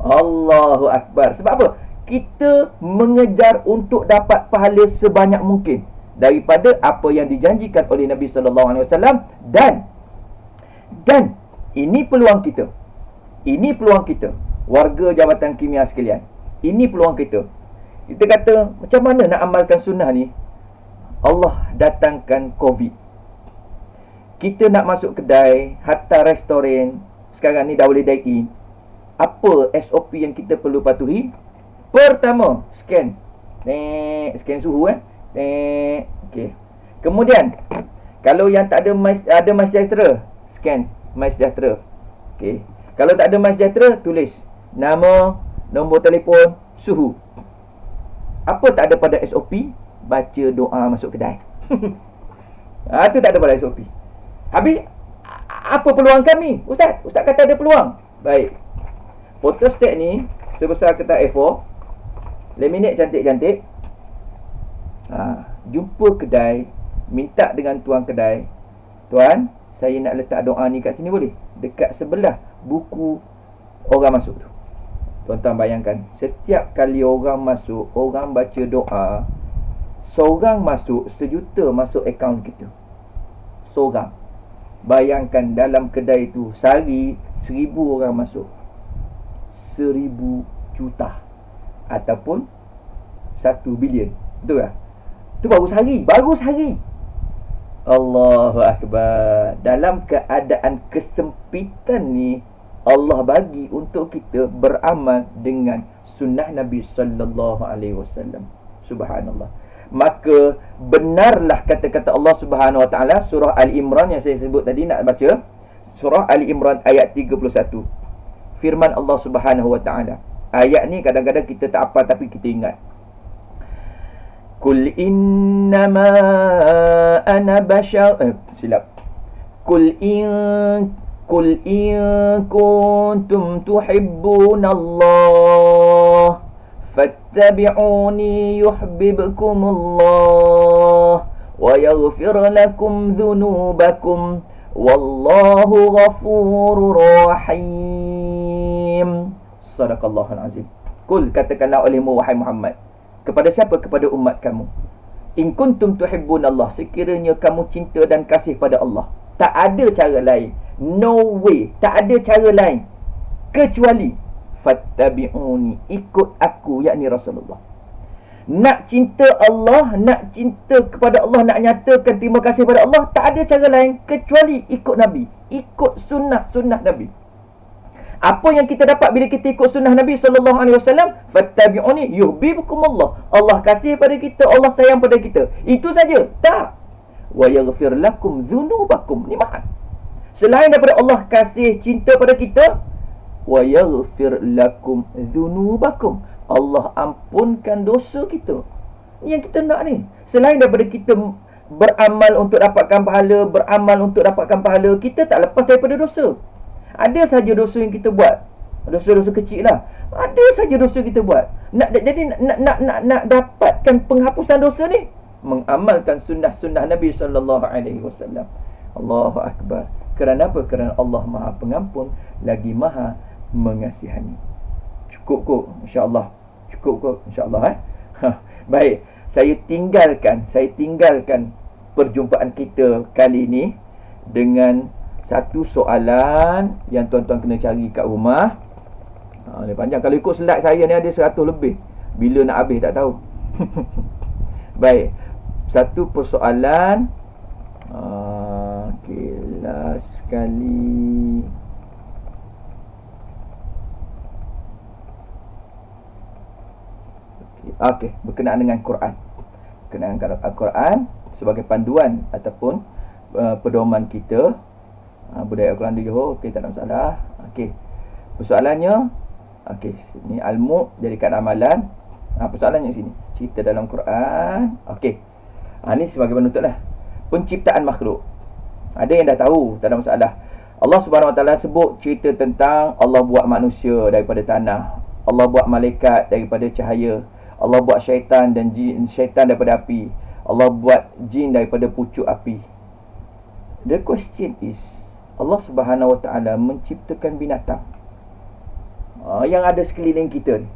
Allahu Akbar. Sebab apa? Kita mengejar untuk dapat pahala sebanyak mungkin daripada apa yang dijanjikan oleh Nabi SAW. Dan ini peluang kita. Ini peluang kita, warga Jabatan Kimia sekalian. Ini peluang kita. Kita kata, macam mana nak amalkan sunnah ni? Allah datangkan COVID. Kita nak masuk kedai, hatta restoran, sekarang ni dah boleh dine in. Apa SOP yang kita perlu patuhi? Pertama, scan. Scan suhu okey. Kemudian, kalau yang tak ada MySejahtera, scan MySejahtera. Okey. Kalau tak ada MySejahtera, tulis nama, nombor telefon, suhu. Apa tak ada pada SOP? Baca doa masuk kedai. Itu tak ada pada SOP. Habis, apa peluang kami? Ustaz kata ada peluang. Baik. Photostat ni sebesar kertas A4, laminate cantik-cantik. Jumpa kedai, minta dengan tuan kedai, tuan, saya nak letak doa ni kat sini boleh? Dekat sebelah buku orang masuk tu. Tuan-tuan bayangkan, setiap kali orang masuk, orang baca doa, seorang masuk, 1 juta masuk akaun kita. Seorang. Bayangkan dalam kedai tu, sehari 1000 orang masuk. 1000 juta. Ataupun 1 bilion. Betul tak? Itu baru sehari. Allahu Akbar. Dalam keadaan kesempitan ni, Allah bagi untuk kita beramal dengan sunnah Nabi sallallahu alaihi wasallam. Subhanallah. Maka benarlah kata-kata Allah Subhanahu wa taala, surah Ali Imran yang saya sebut tadi, nak baca surah Ali Imran ayat 31. Firman Allah Subhanahu wa taala. Ayat ni kadang-kadang kita tak hafal tapi kita ingat. Qul innama ana bashar Qul in kuntum tuhibbunallah fattabi'uni yuhibbukumullah wa yaghfir lakum dhunubakum wallahu ghafurur rahim. Sadaqallahul azim. Qul, katakanlah olehmu wahai Muhammad, kepada siapa? Kepada umat kamu. In kuntum tuhibbunallah, sekiranya kamu cinta dan kasih pada Allah, tak ada cara lain, no way, tak ada cara lain kecuali fattabi'uni, ikut aku, yakni Rasulullah. Nak cinta Allah, nak cinta kepada Allah, nak nyatakan terima kasih pada Allah, tak ada cara lain kecuali ikut Nabi, ikut sunnah Nabi. Apa yang kita dapat bila kita ikut sunnah Nabi sallallahu alaihi wasallam? Fattabi'uni yuhibbukumullah. Allah kasih pada kita, Allah sayang pada kita. Itu saja? Tak. Wa yaghfir lakum dzunubakum. Ni mahal. Selain daripada Allah kasih cinta pada kita, wa yaghfir lakum dzunubakum, Allah ampunkan dosa kita. Ni yang kita nak ni. Selain daripada kita beramal untuk dapatkan pahala, kita tak lepas daripada dosa. Ada saja dosa yang kita buat, dosa-dosa kecil lah. Ada saja dosa kita buat. Nak dapatkan penghapusan dosa ni, mengamalkan sunnah Nabi sallallahu alaihi wasallam. Allahu Akbar. Kerana apa? Kerana Allah Maha Pengampun lagi Maha Mengasihani. Cukup kot insya-Allah. Cukup kot insya-Allah Baik, saya tinggalkan perjumpaan kita kali ini dengan satu soalan yang tuan-tuan kena cari kat rumah. Dia panjang. Kalau ikut slide saya ni ada 100 lebih. Bila nak habis tak tahu. Baik, satu persoalan. Okey, last sekali. Okey, berkenaan dengan Quran. Berkenaan dengan Al-Quran sebagai panduan ataupun pedoman kita. Budaya Al-Quran di Johor, okey, tak ada masalah. Okey. Persoalannya, okey, ni al-mu jadikan amalan. Persoalannya sini. Cerita dalam Quran. Okey. Ni sebagai penutuplah. Penciptaan makhluk. Ada yang dah tahu, tak ada masalah. Allah Subhanahu Wa Taala sebut cerita tentang Allah buat manusia daripada tanah. Allah buat malaikat daripada cahaya. Allah buat syaitan dan jin, syaitan daripada api. Allah buat jin daripada pucuk api. The question is, Allah Subhanahu Wa Taala menciptakan binatang yang ada sekeliling kita ni.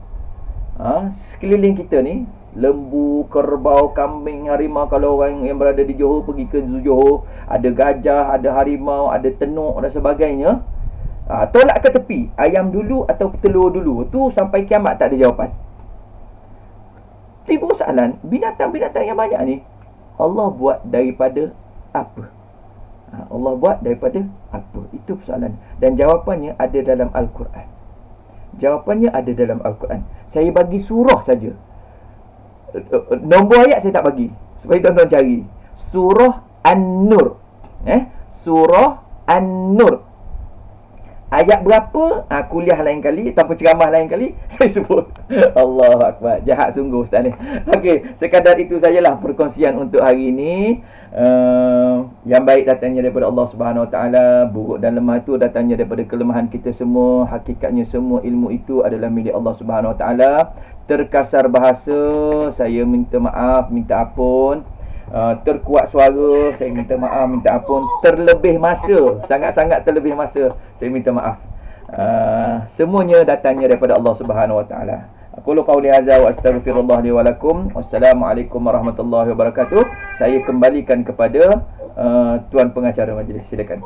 Sekeliling kita ni, lembu, kerbau, kambing, harimau. Kalau orang yang berada di Johor pergi ke Zoo Johor, ada gajah, ada harimau, ada tenuk dan sebagainya. Tolak ke tepi, ayam dulu atau telur dulu, tu sampai kiamat tak ada jawapan. Tiba soalan, binatang-binatang yang banyak ni Allah buat daripada apa? Allah buat daripada apa? Itu persoalan. Dan jawapannya ada dalam Al-Quran. Jawapannya ada dalam Al-Quran. Saya bagi surah saja. Nombor ayat saya tak bagi, supaya tuan-tuan cari. Surah An-Nur. Surah An-Nur. Ayat berapa? Kuliah lain kali, tanpa ceramah lain kali saya sebut. Allahu Akbar. Jahat sungguh Ustaz ni. Okey, sekadar itu sajalah perkongsian untuk hari ini. Yang baik datangnya daripada Allah Subhanahu Wa Taala, buruk dan lemah itu datangnya daripada kelemahan kita semua. Hakikatnya semua ilmu itu adalah milik Allah Subhanahu Wa Taala. Terkasar bahasa, saya minta maaf, minta ampun. Terkuat suara, saya minta maaf, minta ampun. Terlebih masa, sangat-sangat terlebih masa, saya minta maaf. Semuanya datangnya daripada Allah Subhanahu Wa Taala. Aqulu qawli hadza wa astaghfirullah li wa lakum. Wassalamualaikum warahmatullahi wabarakatuh. Saya kembalikan kepada tuan pengacara majlis. Silakan.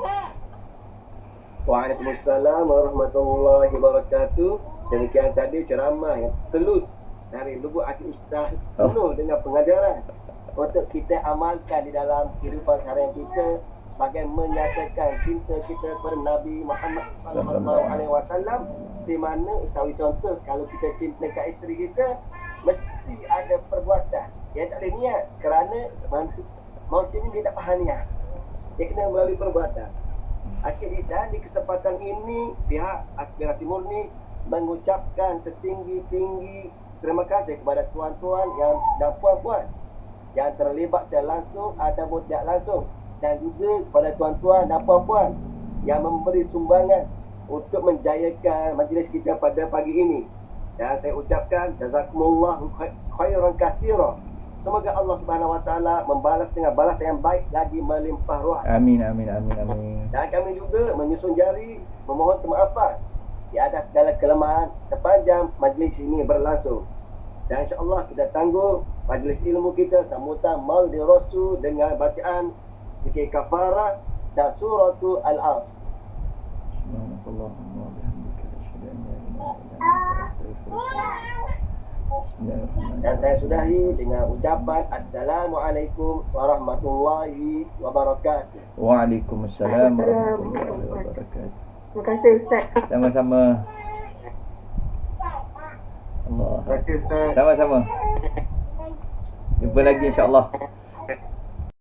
Waalaikumsalam warahmatullahi wabarakatuh. Demikian tadi ceramah yang telus dari lubuk hati Ustaz, penuh dengan pengajaran untuk kita amalkan di dalam kehidupan seharian kita sebagai menyatakan cinta kita kepada Nabi Muhammad sallallahu alaihi wasallam. Di mana Ustaz contoh, kalau kita cinta kat isteri kita, mesti ada perbuatan. Dia tak ada niat, kerana manusia ni dia tak faham niat. Dia kena melalui perbuatan. Akhirnya di kesempatan ini, pihak Aspirasi Murni mengucapkan setinggi-tinggi terima kasih kepada tuan-tuan dan puan-puan yang terlibat secara langsung ataupun tidak langsung, dan juga kepada tuan-tuan dan puan-puan yang memberi sumbangan untuk menjayakan majlis kita pada pagi ini. Dan saya ucapkan jazakumullahu khairan katsira. Semoga Allah Subhanahu Wa Taala membalas dengan balasan yang baik lagi melimpah ruah. Amin, amin, amin, amin. Dan kami juga menyusun jari memohon kemaafan di atas segala kelemahan sepanjang majlis ini berlangsung. Dan insya-Allah kita tangguh majlis ilmu kita sambutan Maulid Rasul dengan bacaan zikir kafarah dan suratul Al-Asr. Subhanallahumma wa bihamdika asyhadu an la ilaha illa anta astaghfiruka. Dan saya sudahi dengan ucapan Assalamualaikum warahmatullahi wabarakatuh. Waalaikumsalam warahmatullahi wabarakatuh. Terima kasih Ustaz. Sama-sama. Allah. Terima kasih Ustaz. Sama-sama. Jumpa lagi insya-Allah.